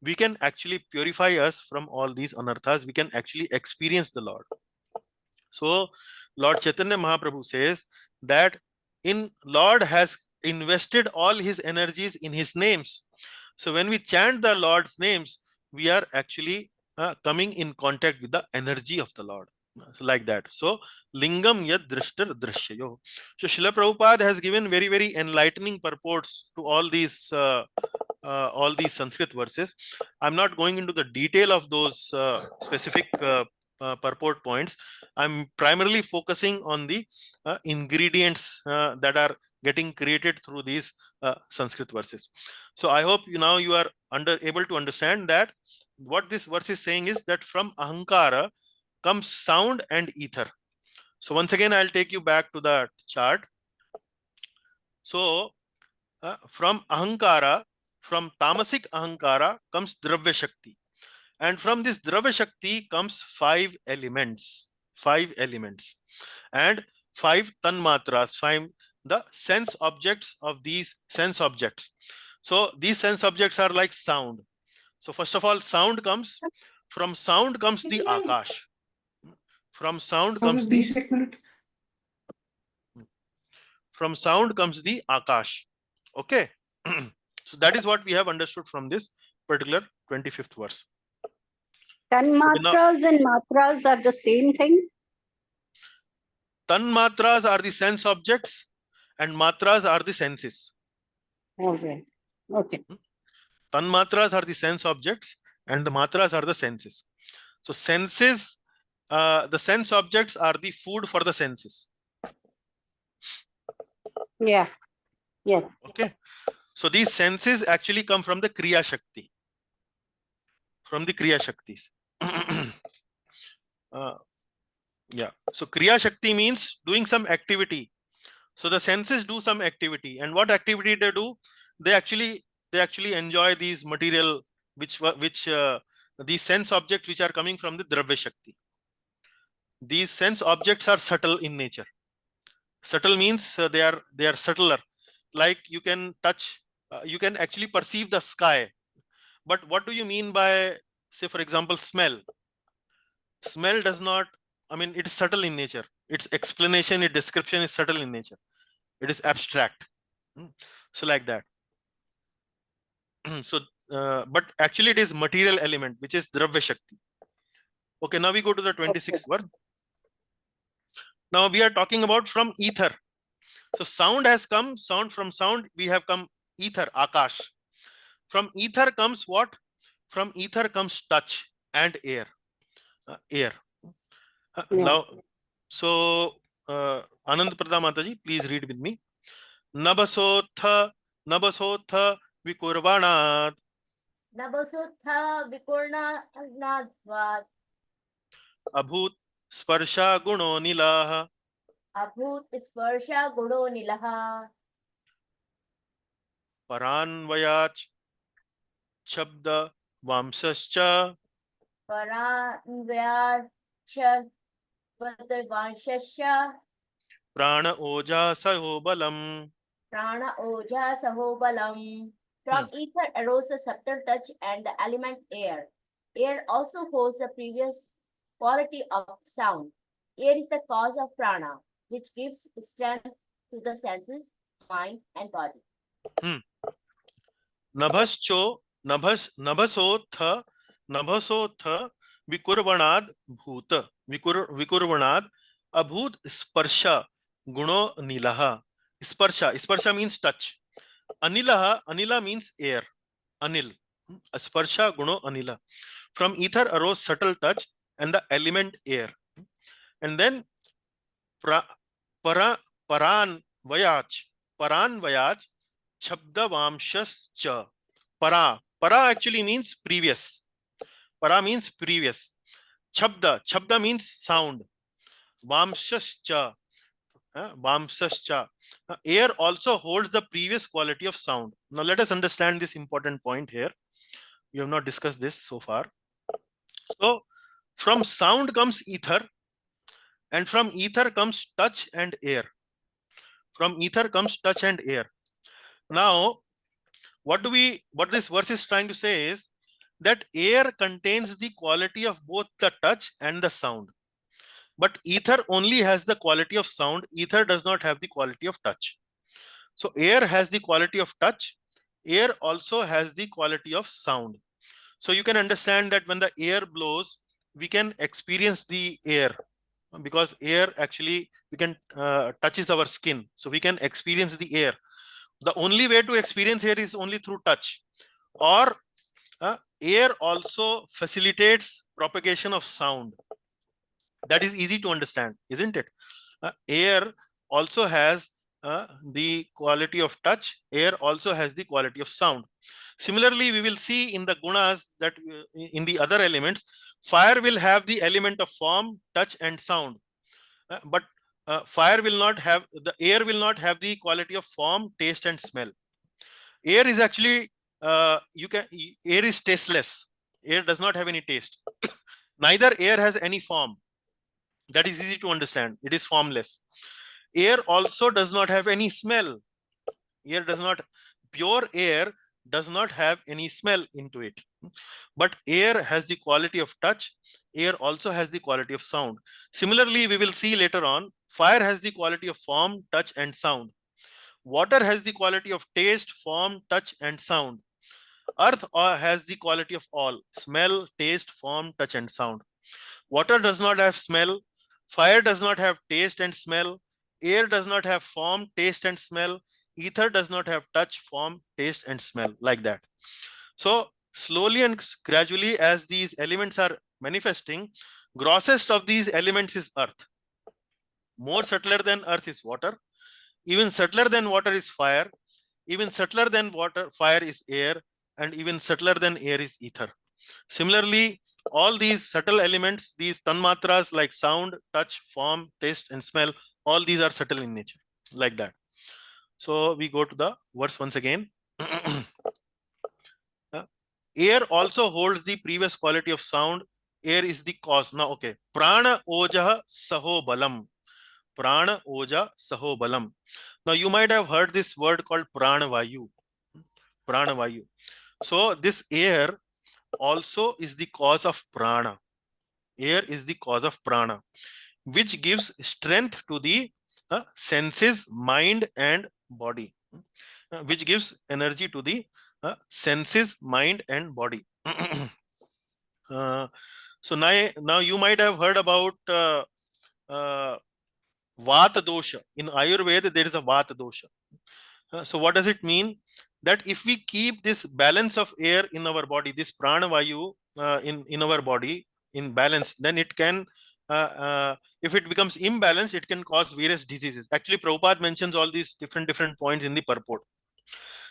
we can actually purify us from all these anarthas. We can actually experience the Lord. So Lord Chaitanya Mahaprabhu says that in Lord has invested all his energies in his names. So when we chant the Lord's names, we are actually coming in contact with the energy of the Lord, like that. So lingam yad drishtar drishyayo. So Srila Prabhupada has given very, very enlightening purports to all these Sanskrit verses. I'm not going into the detail of those specific purport points. I'm primarily focusing on the ingredients that are getting created through these Sanskrit verses. So I hope now you are able to understand that what this verse is saying is that from ahankara comes sound and ether. So once again, I'll take you back to the chart. So from ahankara, from tamasic ahankara comes dravya shakti. And from this dravya shakti comes 5 elements. 5 elements. And 5 tanmatras, 5 the sense objects of these sense objects. So these sense objects are like sound. So first of all, sound comes. From sound comes the akash. From sound comes the from sound comes the akash. Okay. So that is what we have understood from this particular 25th verse. Tanmatras and matras are the same thing? Tanmatras are the sense objects and matras are the senses. Okay. Okay. Tanmatras are the sense objects and the matras are the senses. So senses, the sense objects are the food for the senses. Yeah. Yes. Okay. So these senses actually come from the Kriya Shakti. From the Kriya Shaktis. Yeah. So Kriya Shakti means doing some activity. So the senses do some activity, and what activity they do? They actually enjoy these material, which these sense objects which are coming from the Dravya Shakti. These sense objects are subtle in nature. Subtle means they are subtler. Like you can touch, you can actually perceive the sky. But what do you mean by, say, for example, smell? Smell does not, I mean, it is subtle in nature. Its explanation, its description is subtle in nature. It is abstract. So like that. So, but actually it is material element, which is Dravya Shakti. Okay, now we go to the 26th verse. Now we are talking about from ether. So sound has come, from sound we have come ether, Akash. From ether comes what? From ether comes touch and air. Air. Now, so Anand Prada Mataji, please read with me. Nabasotha vikurvanat. Nabasotha vikurvanat. Abhut sparsha guno nilaha. Abhut sparsha guno nilaha. Paranvayach shabda vamsascha. Paranvayach Vatarvanshasya Prana oja saho balam. Prana Oja Sahobalam. From ether arose the subtle touch and the element air. Air also holds the previous quality of sound. Air is the cause of prana, which gives strength to the senses, mind, and body. Nabhasotha vikurvanad bhuta. Vikurvanad abhut sparsha guno nilaha. Sparsha means touch. Anila means air. Anil. Sparsha guno anila. From ether arose subtle touch and the element air. And then paran vayach. Paran vayach shabda vamshascha. Para actually means previous. Para means previous. Shabda means sound. Vamshascha. Vamsascha. Air also holds the previous quality of sound. Now let us understand this important point here. We have not discussed this so far. So from sound comes ether, and from ether comes touch and air. From ether comes touch and air. Now, what this verse is trying to say is that air contains the quality of both the touch and the sound. But ether only has the quality of sound. Ether does not have the quality of touch. So air has the quality of touch. Air also has the quality of sound. So you can understand that when the air blows, we can experience the air, because air actually we can touches our skin, so we can experience the air. The only way to experience air is only through touch. Or air also facilitates propagation of sound. That is easy to understand, isn't it? Air also has the quality of touch. Air also has the quality of sound. Similarly, we will see in the gunas that in the other elements, fire will have the element of form, touch, and sound. But fire will not have, the air will not have the quality of form, taste, and smell. Air is actually air is tasteless. Air does not have any taste. Neither air has any form. That is easy to understand. It is formless. Air also does not have any smell. Pure air does not have any smell into it. But air has the quality of touch. Air also has the quality of sound. Similarly, we will see later on, fire has the quality of form, touch, and sound. Water has the quality of taste, form, touch, and sound. Earth has the quality of all: smell, taste, form, touch, and sound. Water does not have smell. Fire does not have taste and smell. Air does not have form, taste, and smell. Ether does not have touch, form, taste, and smell, like that. So slowly and gradually, as these elements are manifesting, grossest of these elements is earth. More subtler than earth is water. Even subtler than water is fire. Even subtler than fire is air. And even subtler than air is ether. Similarly, all these subtle elements, these tanmatras like sound, touch, form, taste, and smell, all these are subtle in nature, like that. So we go to the verse once again. Air also holds the previous quality of sound. Air is the cause. Now, okay. Prana oja saho balam. Prana oja saho balam. Now, you might have heard this word called prana vayu. Prana vayu. So this air also is the cause of prana. Air is the cause of prana, which gives strength to the senses, mind, and body, which gives energy to the senses, mind, and body. So now you might have heard about vata dosha. In Ayurveda, there is a vata dosha. So what does it mean? That if we keep this balance of air in our body, this prana vayu in our body in balance, then it can, if it becomes imbalanced, it can cause various diseases. Actually, Prabhupada mentions all these different points in the purport.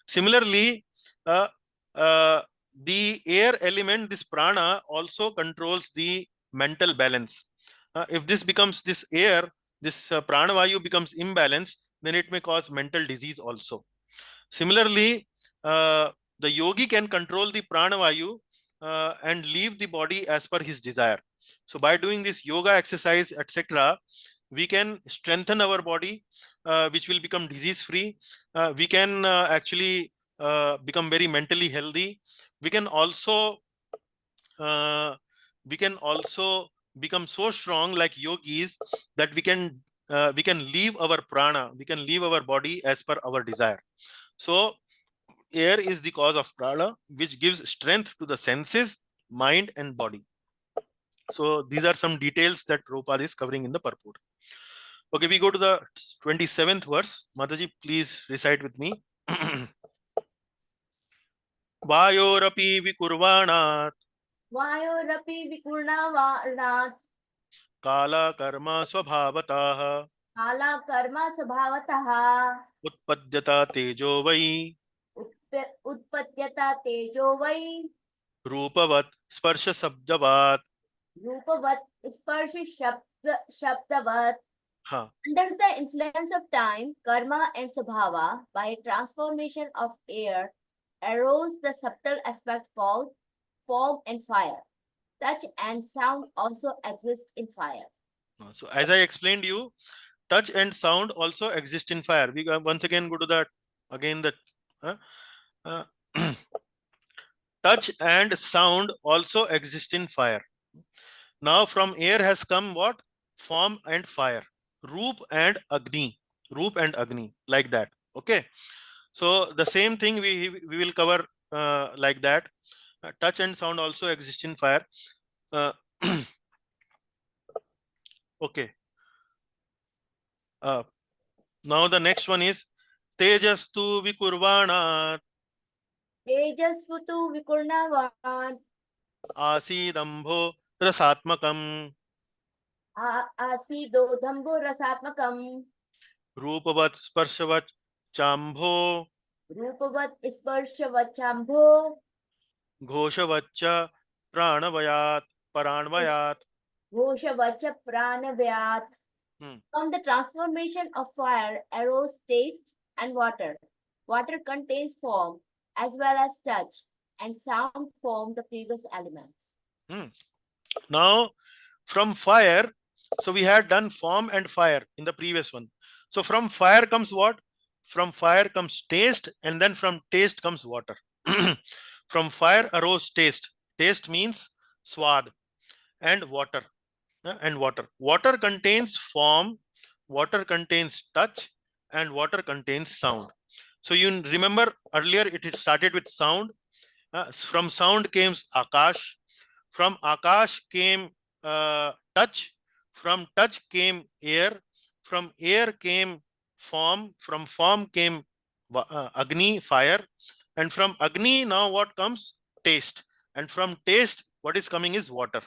Similarly, the air element, this prana, also controls the mental balance. If this air, this prana vayu becomes imbalanced, then it may cause mental disease also. Similarly, the yogi can control the prana vayu and leave the body as per his desire. So by doing this yoga exercise, etc., we can strengthen our body, which will become disease free. We can actually become very mentally healthy. We can also become so strong like yogis that we can leave our prana, we can leave our body as per our desire. So air is the cause of prana, which gives strength to the senses, mind, and body. So these are some details that Prabhupada is covering in the purport. Okay, we go to the 27th verse. Mataji, please recite with me. Vayorapi vikurvanat Vayorapi vikurnavanat kala karma swabhavatah kala karma svabhavatah utpadyata tejo vai utpatyata tejo vai रूपवत् स्पर्श शब्दवात्. रूपवत sparsha shabdavat. हाँ. Under the influence of time, karma and sabhava, by transformation of air, arose the subtle aspect called form and fire. Touch and sound also exist in fire. So as I explained you, touch and sound also exist in fire. We once again go to that again, that touch and sound also exist in fire. Now from air has come what? Form and fire. Roop and Agni. Roop and Agni, like that. Okay, so the same thing we will cover like that. Touch and sound also exist in fire. Uh, okay. Now the next one is Tejastu Vikurvana Tejasvutu Vikurnavan Asidambho Rasatmakam Asido Dhambo Rasatmakam Rupavat Sparshavat Chambho Rupavat Sparshavachambho Ghoshavacha Pranavayat Paranvayat. Ghoshavacha Pranavyat. Hmm. From the transformation of fire arose taste and water. Water contains form as well as touch, and sound form the previous elements. Now from fire, so we had done form and fire in the previous one. So from fire comes what? From fire comes taste, and then from taste comes water. From fire arose taste. Taste means swad, and water. And water. Water contains form, water contains touch, and water contains sound. So you remember earlier it started with sound. From sound came Akash. From Akash came touch. From touch came air. From air came form. From form came Agni, fire. And from Agni, now what comes? Taste. And from taste, what is coming is water.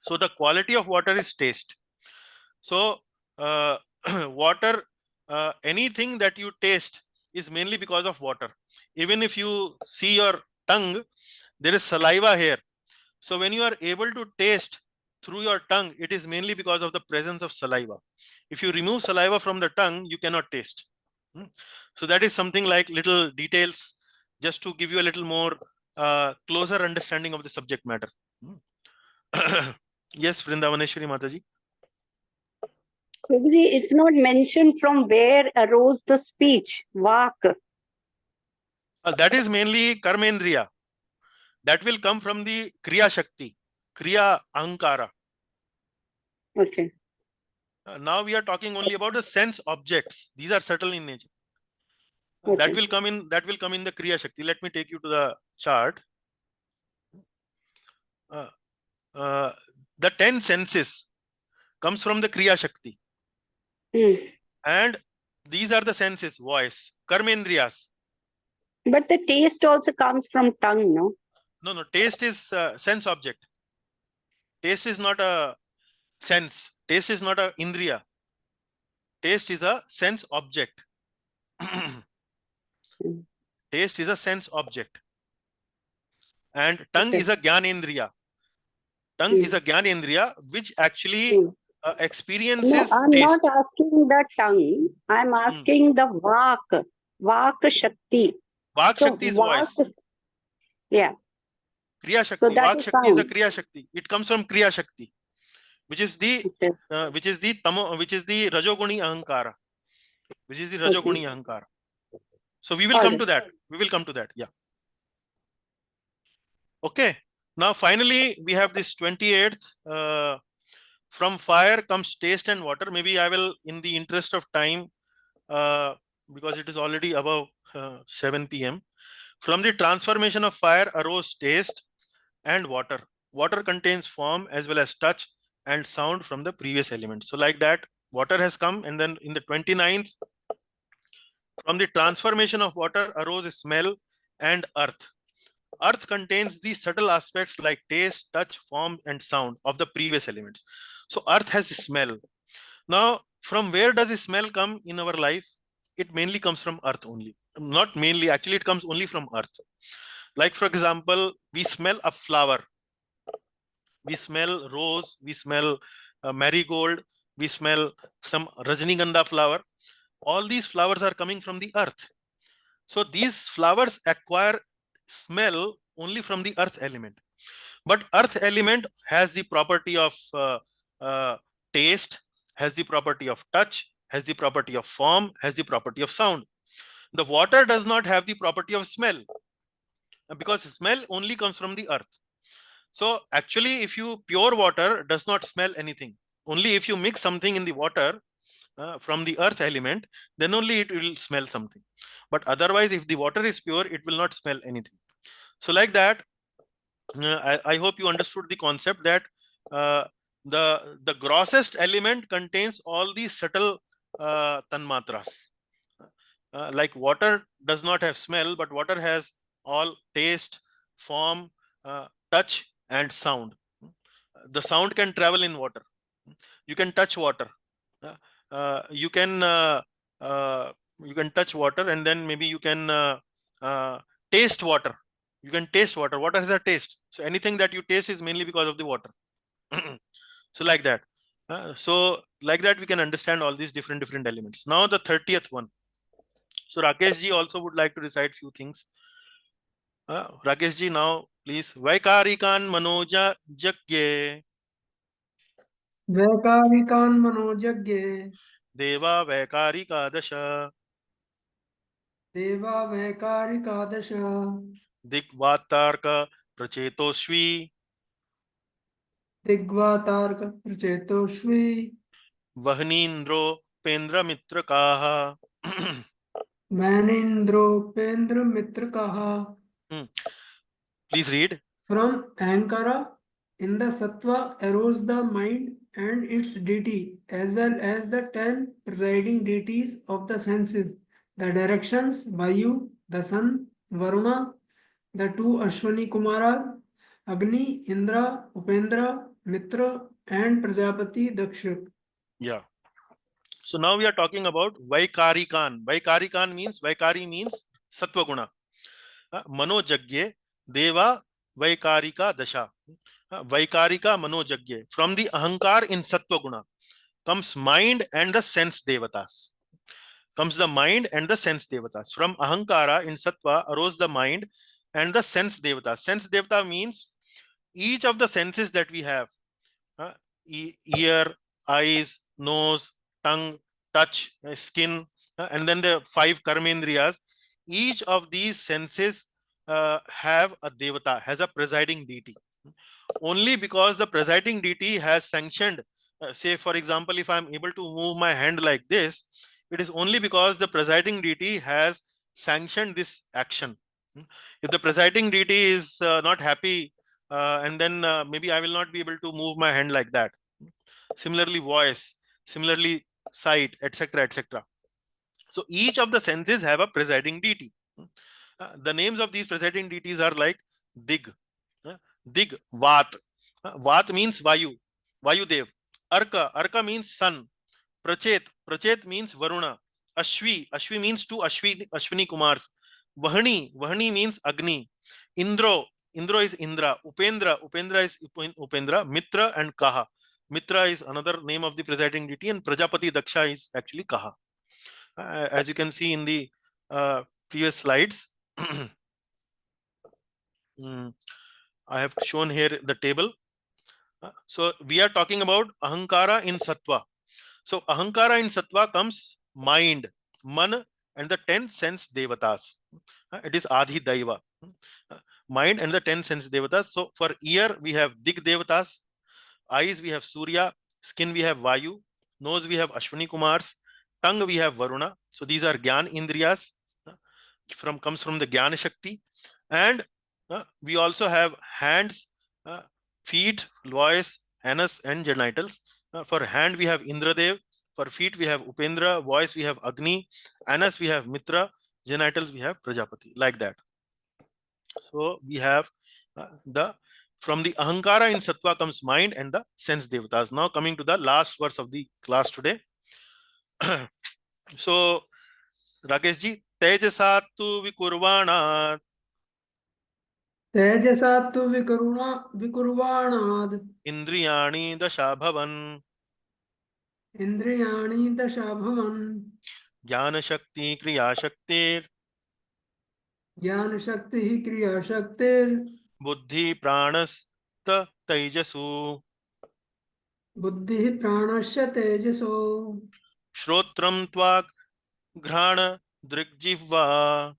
So the quality of water is taste. So water, anything that you taste is mainly because of water. Even if you see your tongue, there is saliva here. So when you are able to taste through your tongue, it is mainly because of the presence of saliva. If you remove saliva from the tongue, you cannot taste. So that is something like little details just to give you a little more closer understanding of the subject matter. Yes, Vrindavaneshwari Mataji. Prabhuji, it's not mentioned from where arose the speech, vak. That is mainly karmendriya. That will come from the kriya shakti, kriya ahankara. Okay. Now we are talking only about the sense objects. These are subtle in nature. Okay. That will come in the kriya shakti. Let me take you to the chart. The 10 senses comes from the kriya shakti. And these are the senses: voice, karmendriyas. But the taste also comes from tongue, no? No, taste is sense object. Taste is not a sense. Taste is not a indriya. Taste is a sense object. Taste is a sense object. And tongue is a gyanendriya. Tongue is a gyanendriya which actually experiences No, I'm taste. not asking the tongue. I'm asking the vak. Vak shakti. Vak So, shakti is voice. Yeah. Kriya shakti. So that Vak is shakti is a sound. kriya shakti. It comes from kriya shakti, which is the rajoguni ahankara. Which is the rajoguni ahankara. So we will come to that. We will come to that. Yeah. Okay. Now finally we have this 28th. From fire comes taste and water. Maybe I will, in the interest of time, because it is already above 7 p.m. From the transformation of fire arose taste and water. Water contains form as well as touch and sound from the previous elements. So like that, water has come, and then in the 29th, from the transformation of water arose smell and earth. Earth contains these subtle aspects like taste, touch, form, and sound of the previous elements. So earth has smell. Now, from where does the smell come in our life? It mainly comes from earth only. Not mainly, actually it comes only from earth. Like for example, we smell a flower. We smell rose, we smell marigold, we smell some Rajnigandha flower. All these flowers are coming from the earth. So these flowers acquire smell only from the earth element. But earth element has the property of taste, has the property of touch, has the property of form, has the property of sound. The water does not have the property of smell, because smell only comes from the earth. So actually, if you pure water does not smell anything. Only if you mix something in the water, from the earth element, then only it will smell something. But otherwise, if the water is pure, it will not smell anything. So like that, I hope you understood the concept that the grossest element contains all these subtle tanmatras. Like water does not have smell, but water has all taste, form, touch, and sound. The sound can travel in water. You can touch water. Uh, uh, you can uh, uh, you can touch water, and then maybe you can taste water. You can taste water. Water has a taste. So anything that you taste is mainly because of the water. So like that. So like that, we can understand all these different elements. Now the 30th one. So Rakesh ji also would like to recite few things. Rakesh ji, now please. Vaikarikan manoja jagye वैकारिकान् मनोजज्ञे deva vaikarika dasha देवा वैकारिकादश दिग्वातार्क प्रचेतोष्वी दिग्वातार्क प्रचेतोष्वी वहनीन्द्रोपेन्द्र मित्र काहा. मैनेन्द्रोपेन्द्र मित्र कहा. Please read. From Ankara, in the sattva arose the mind and its deity, as well as the 10 presiding deities of the senses, the directions, Vayu, the sun, Varuna, the two Ashwani Kumaras, Agni, Indra, Upendra, Mitra, and Prajapati Daksha. Yeah. So now we are talking about Vaikarikan. Vaikarikan means, Vaikari means Sattva Guna. Manojagye Deva Vaikarika Dasha. Vaikarika Manojagye. From the Ahankar in Sattva Guna comes mind and the sense Devatas. Comes the mind and the sense Devatas. From Ahankara in Sattva arose the mind and the sense Devatas. Sense Devata means each of the senses that we have. Ear, eyes, nose, tongue, touch, skin, and then the 5 karmendriyas. Each of these senses have a devata, has a presiding deity. Only because the presiding deity has sanctioned, say for example, if I'm able to move my hand like this, it is only because the presiding deity has sanctioned this action. If the presiding deity is not happy, and then maybe I will not be able to move my hand like that. Similarly voice, similarly sight, etc., etc. So each of the senses have a presiding deity. The names of these presiding deities are like Dig, Dig, Vat. Vat means Vayu, Vayu Dev. Arka, Arka means sun. Prachet, Prachet means Varuna. Ashwi, Ashwi means two Ashwini Kumars. Vahani, Vahani means Agni. Indro, Indro is Indra. Upendra, Upendra is Upendra. Mitra and Kaha. Mitra is another name of the presiding deity, and Prajapati Daksha is actually Kaha. As you can see in the previous slides, I have shown here the table. So we are talking about Ahankara in Sattva. So Ahankara in Sattva comes mind, Man, and the 10 sense devatas. It is Adhi Daiva. Mind and the 10 sense devatas. So for ear, we have Dig devatas. Eyes, we have Surya. Skin, we have Vayu. Nose, we have Ashwini Kumars. Tongue, we have Varuna. So these are Gyan Indriyas. Comes from the Gyan Shakti. And we also have hands, feet, voice, anus, and genitals. For hand, we have Indradev. For feet, we have Upendra. Voice, we have Agni. Anus, we have Mitra. Genitals, we have Prajapati. Like that. So we have from the Ahankara in Sattva comes mind and the sense devatas. Now coming to the last verse of the class today. So Rakesh ji, Tejasatu Vikurvana. तेजसा तु विकुर्वाणाद् Indriyani Dasha Bhavan. इन्द्रियाणि दशाभवन् Jnana Shakti Kriya Shaktir. ज्ञानशक्तिः क्रियाशक्तिर् Buddhi Pranasta Tejasu. बुद्धिः प्राणस्य तेजसो Shrotram Tvak Grhana Drigjivva.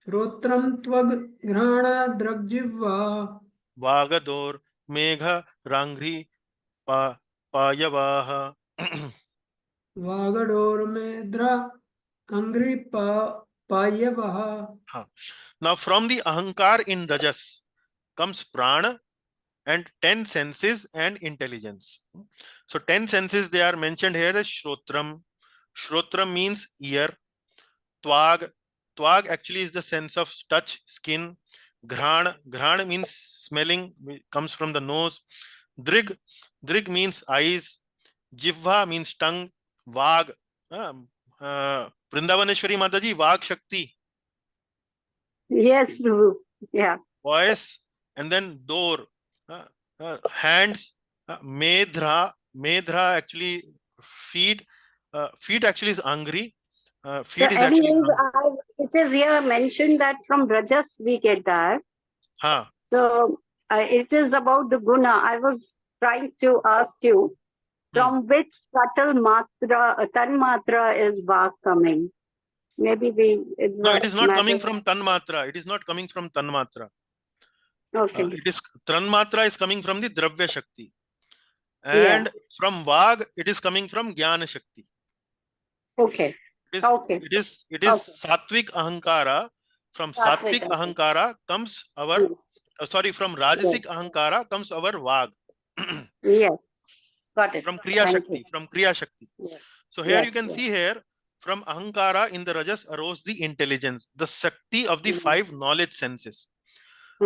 श्रोत्रं त्वग्घ्राणदृग्जिह्वा Vagador Megha Rangri Payavaha. वागडोर्मेद्रा अंग्रिपायवः. Now from the ahankar in rajas comes prana and 10 senses and intelligence. So 10 senses they are mentioned here as shrotram. Shrotram means ear. Twag. Twag actually is the sense of touch, skin. Ghrana. Ghrana means smelling, comes from the nose. Drig. Drig means eyes. Jivva means tongue. Vag. Vrindavaneshwari Mataji, Vag Shakti. Yes, Prabhu. Yeah. Voice. And then door. Hands. Medra. Medra actually feet. Feet actually is angry. So Feet is actually anyways, angry. it is here mentioned that from Rajas we get that. Huh. So it is about the guna. I was trying to ask you from which subtle matra, tan matra is vak coming? Maybe it's No, a it is not matter. coming from Tanmatra. It is not coming from Tanmatra. Okay. It is Tanmatra is coming from the Dravya Shakti. Yeah. And from Vag, it is coming from Jnana Shakti. Okay. It is, Okay. it is Okay. Sattvic Ahankara. From Sattvic Ahankara comes our, from Rajasic Ahankara comes our Vag. Yes. Got it. From Kriya Thank Shakti. you. From Kriya Shakti. Yes. So here Yes, you can yes. see here, from Ahankara in the Rajas arose the intelligence, the Shakti of the 5 knowledge senses.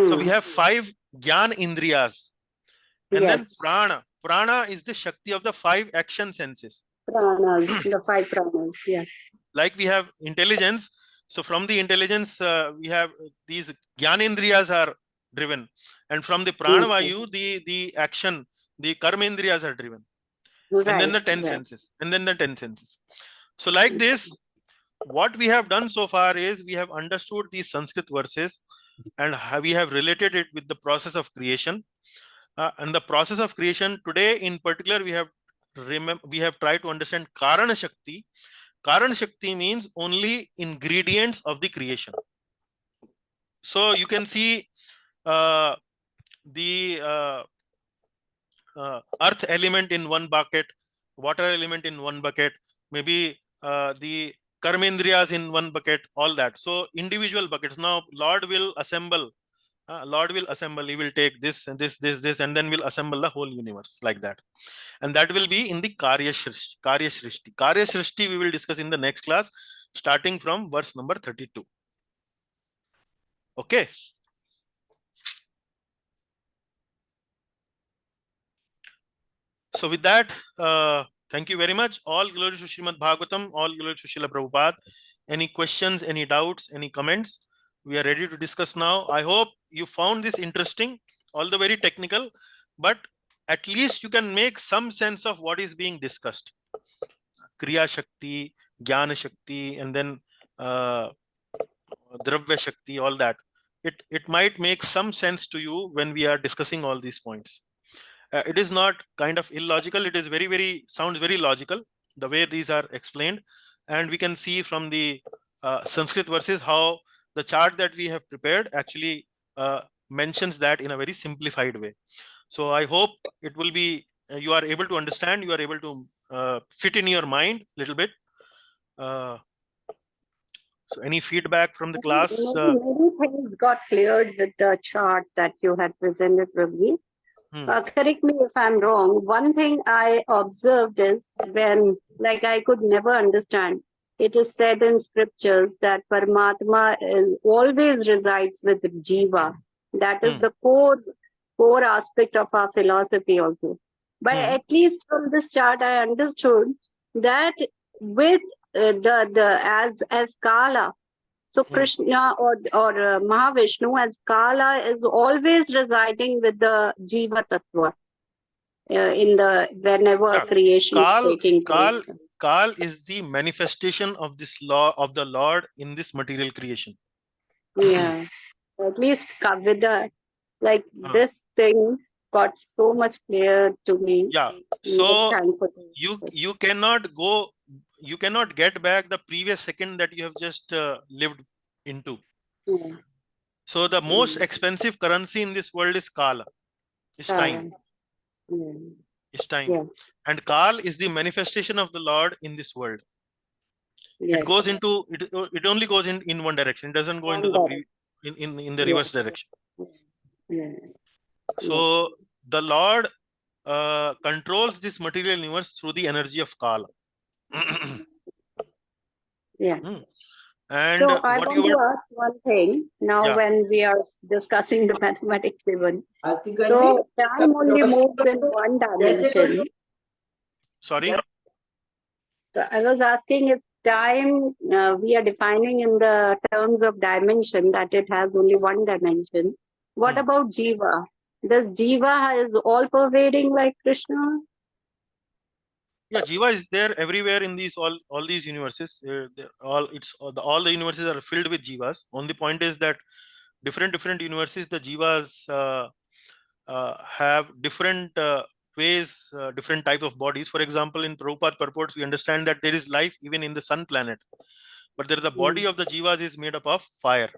So we have 5 Gyan Indriyas. And then Yes. Prana. Prana is the Shakti of the 5 action senses. Pranas, the 5 pranas. Yeah. Like we have intelligence. So from the intelligence, we have these Gyanendriyas are driven. And from the Pranavayu, the action, the Karmendriyas are driven. Right. And then the 10 Right. senses. And then the 10 senses. So like this, what we have done so far is we have understood these Sanskrit verses and we have related it with the process of creation. And the process of creation today in particular, we have tried to understand Karana Shakti. Karana Shakti means only ingredients of the creation. So you can see the earth element in one bucket, water element in one bucket, maybe the karmendriyas in one bucket, all that. So individual buckets. Now Lord will assemble. He will take this and this, and then will assemble the whole universe like that. And that will be in the Karya Shrishti. Karya Shrishti we will discuss in the next class, starting from verse number 32. Okay. So with that, thank you very much. All glory to Srimad Bhagavatam, all glory to Srila Prabhupada. Any questions, any doubts, any comments? We are ready to discuss now. I hope you found this interesting, although very technical, but at least you can make some sense of what is being discussed. Kriya Shakti, Jnana Shakti, and then Dravya Shakti, all that. It might make some sense to you when we are discussing all these points. It is not kind of illogical. It is sounds very logical the way these are explained. And we can see from the Sanskrit verses how the chart that we have prepared actually mentions that in a very simplified way. So I hope it will be, you are able to understand, you are able to fit in your mind a little bit. So any feedback from the class? Many things got cleared with the chart that you had presented, Prabhuji. Correct me if I'm wrong. One thing I observed is when, like, I could never understand. It is said in scriptures that Paramatma always resides with Jiva. That is the core aspect of our philosophy also. But at least from this chart, I understood that with as Kala. So Krishna or Mahavishnu as Kala is always residing with the Jiva Tattva whenever creation is taking place. Kal is the manifestation of this law of the Lord in this material creation. Yeah, at least with this thing got so much clear to me. Yeah. So you cannot get back the previous second that you have just lived into. So the most expensive currency in this world is Kala, is time. is time. Yeah. And Kal is the manifestation of the Lord in this world. Yes. It goes into it only goes in one direction. It doesn't go into One the in the Yeah. reverse direction. Yeah. So the Lord controls this material universe through the energy of Kal. Yeah. And So I what want you to were, ask one thing now Yeah. when we are discussing the mathematics even. So time only moves in one dimension. sorry, So I was asking if time we are defining in the terms of dimension that it has only one dimension. What about Jiva? Does Jiva is all pervading like Krishna? yeah, Jiva is there everywhere in these all these universes. All the universes are filled with Jivas. Only point is that different universes, the Jivas have different ways, different types of bodies. For example, in Prabhupada purports, we understand that there is life even in the sun planet, but there the body of the Jivas is made up of fire.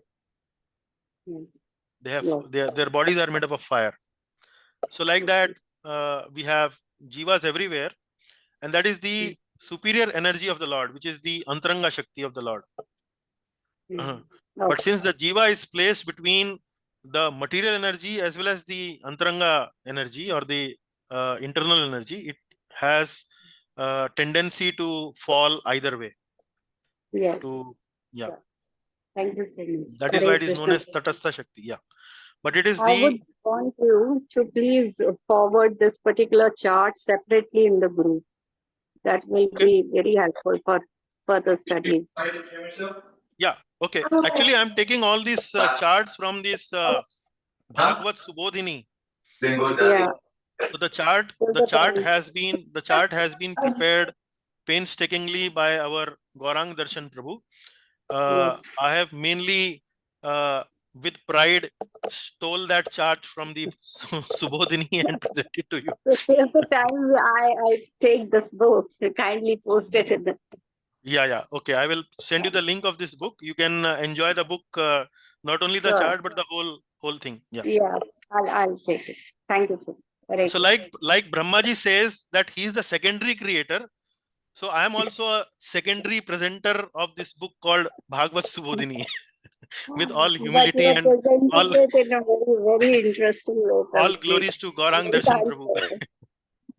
They have their bodies are made up of fire. So like that, we have Jivas everywhere, and that is the superior energy of the Lord, which is the Antaranga Shakti of the Lord. But since the Jiva is placed between the material energy as well as the Antaranga energy or the internal energy, it has a tendency to fall either way. Yes. Yeah. Thank you so much. That is why it is known as Tatastha Shakti. Yeah. But it is I would the want you to please forward this particular chart separately in the group. That will be very helpful for further studies. Yeah. Okay. Actually, I'm taking all these charts from this Bhagavad Subodhini. Yeah. So the chart has been prepared painstakingly by our Gaurang Darshan Prabhu. I have mainly with pride stole that chart from the Subodhini and presented to you. So till the time I take this book, kindly post it in the. Yeah. Okay. I will send you the link of this book. You can enjoy the book, not only the Sure. chart but the whole thing. Yeah. Yeah. I'll take it. Thank you, sir. So like Brahmaji says that he is the secondary creator. So I am also a secondary presenter of this book called Bhagavad Subodhini with all humility But and all, it in a very, very interesting way. all glories to Gaurang Darshan Prabhu.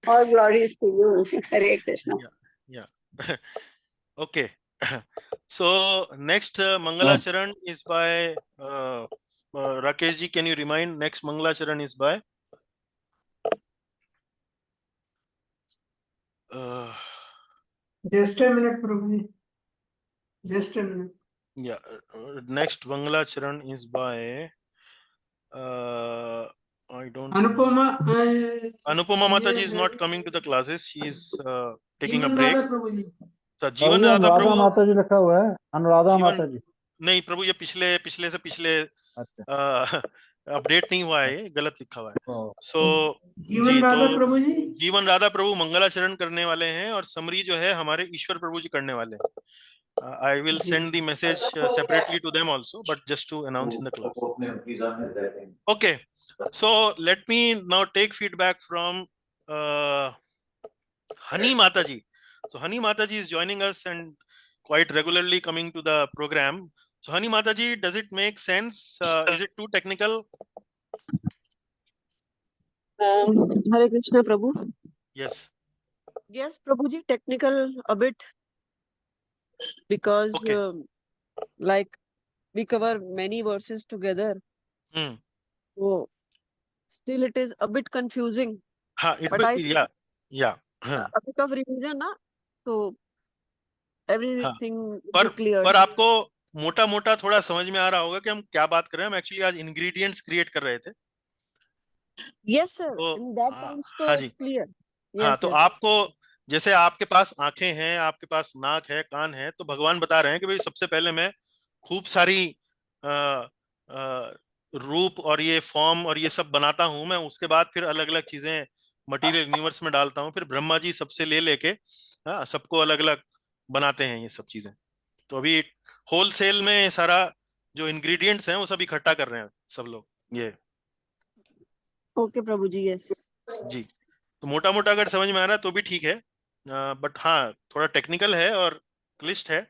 All glories to you. Hare Krishna. Yeah. Okay. So next Mangalacharan is by Rakesh ji. Can you remind next Mangalacharan is by? Just a minute, Prabhuji. Just a minute. Yeah. Next Mangalacharan is by I don't know. Anupama. Anupama Mataji is not coming to the classes. She is taking a Jeevan break. Radha Prabhuji. So Jeevan Radha Anuradha Prabhu माता जी लिखा हुआ है, अनुराधा माता जी। नहीं प्रभु, ये पिछले से पिछले अपडेट नहीं हुआ है, ये गलत लिखा हुआ है। सो जीवन राधा प्रभु जी, जीवन राधा प्रभु मंगलाचरण करने वाले हैं और समरी जो है हमारे ईश्वर प्रभु जी करने वाले हैं। I will send the message separately to them also, but just to announce in the class. Okay, so let me now take feedback from Hani Mataji. So Hani Mataji is joining us and quite regularly coming to the program. So Hani Mataji, does it make sense? Is it too technical? Hare Krishna, Prabhu. Yes. Yes, Prabhuji, technical a bit because Okay. like we cover many verses together. So still it is a bit confusing. But I yeah. a bit of revision, na? So everything पर clear. पर आपको मोटा मोटा थोड़ा समझ में आ रहा होगा कि हम क्या बात कर रहे हैं। हम एक्चुअली आज इंग्रेडिएंट्स क्रिएट कर रहे थे। Yes, sir. तो In that terms, so हाँ जी, it's clear. हाँ, Yes, तो yes. आपको जैसे आपके पास आंखें हैं, आपके पास नाक है, कान है, तो भगवान बता रहे हैं कि भाई सबसे पहले मैं खूब सारी रूप और ये फॉर्म और ये सब बनाता हूं, मैं उसके बाद फिर अलग अलग चीजें मटेरियल यूनिवर्स में डालता हूं, फिर ब्रह्मा जी सबसे लेके सबको अलग अलग बनाते हैं ये सब चीजें। तो अभी होलसेल में सारा जो इंग्रेडिएंट्स हैं वो सब इकट्ठा कर रहे हैं सब लोग ये। Okay, Prabhuji, yes. जी, तो मोटा मोटा अगर समझ में आ रहा है तो भी ठीक है, बट हाँ थोड़ा टेक्निकल है और क्लिष्ट है।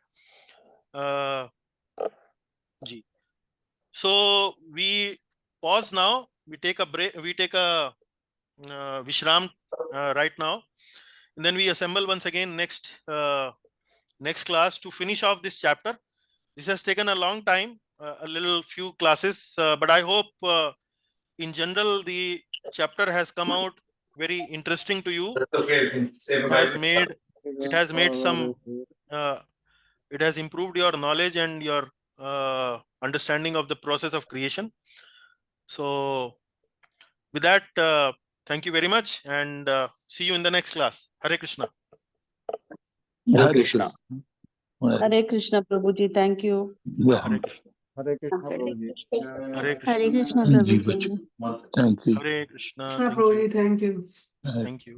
जी, so we pause now, we take a break, we take a vishram right now, and then we assemble once again next class to finish off this chapter. This has taken a long time, a little few classes, but I hope in general the chapter has come out very interesting to you. It has made some it has improved your knowledge and your understanding of the process of creation. So with that, thank you very much, and see you in the next class. Hare Krishna. Hare Krishna. Hare Krishna, Prabhuji. Thank you. Hare Krishna. Hare Krishna, Prabhuji. Hare Krishna. Hare Krishna Prabhuji. Thank you. Hare Krishna. Krishna Thank you. Prabhuji, thank you. Thank you.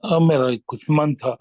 मेरा कुछ मन था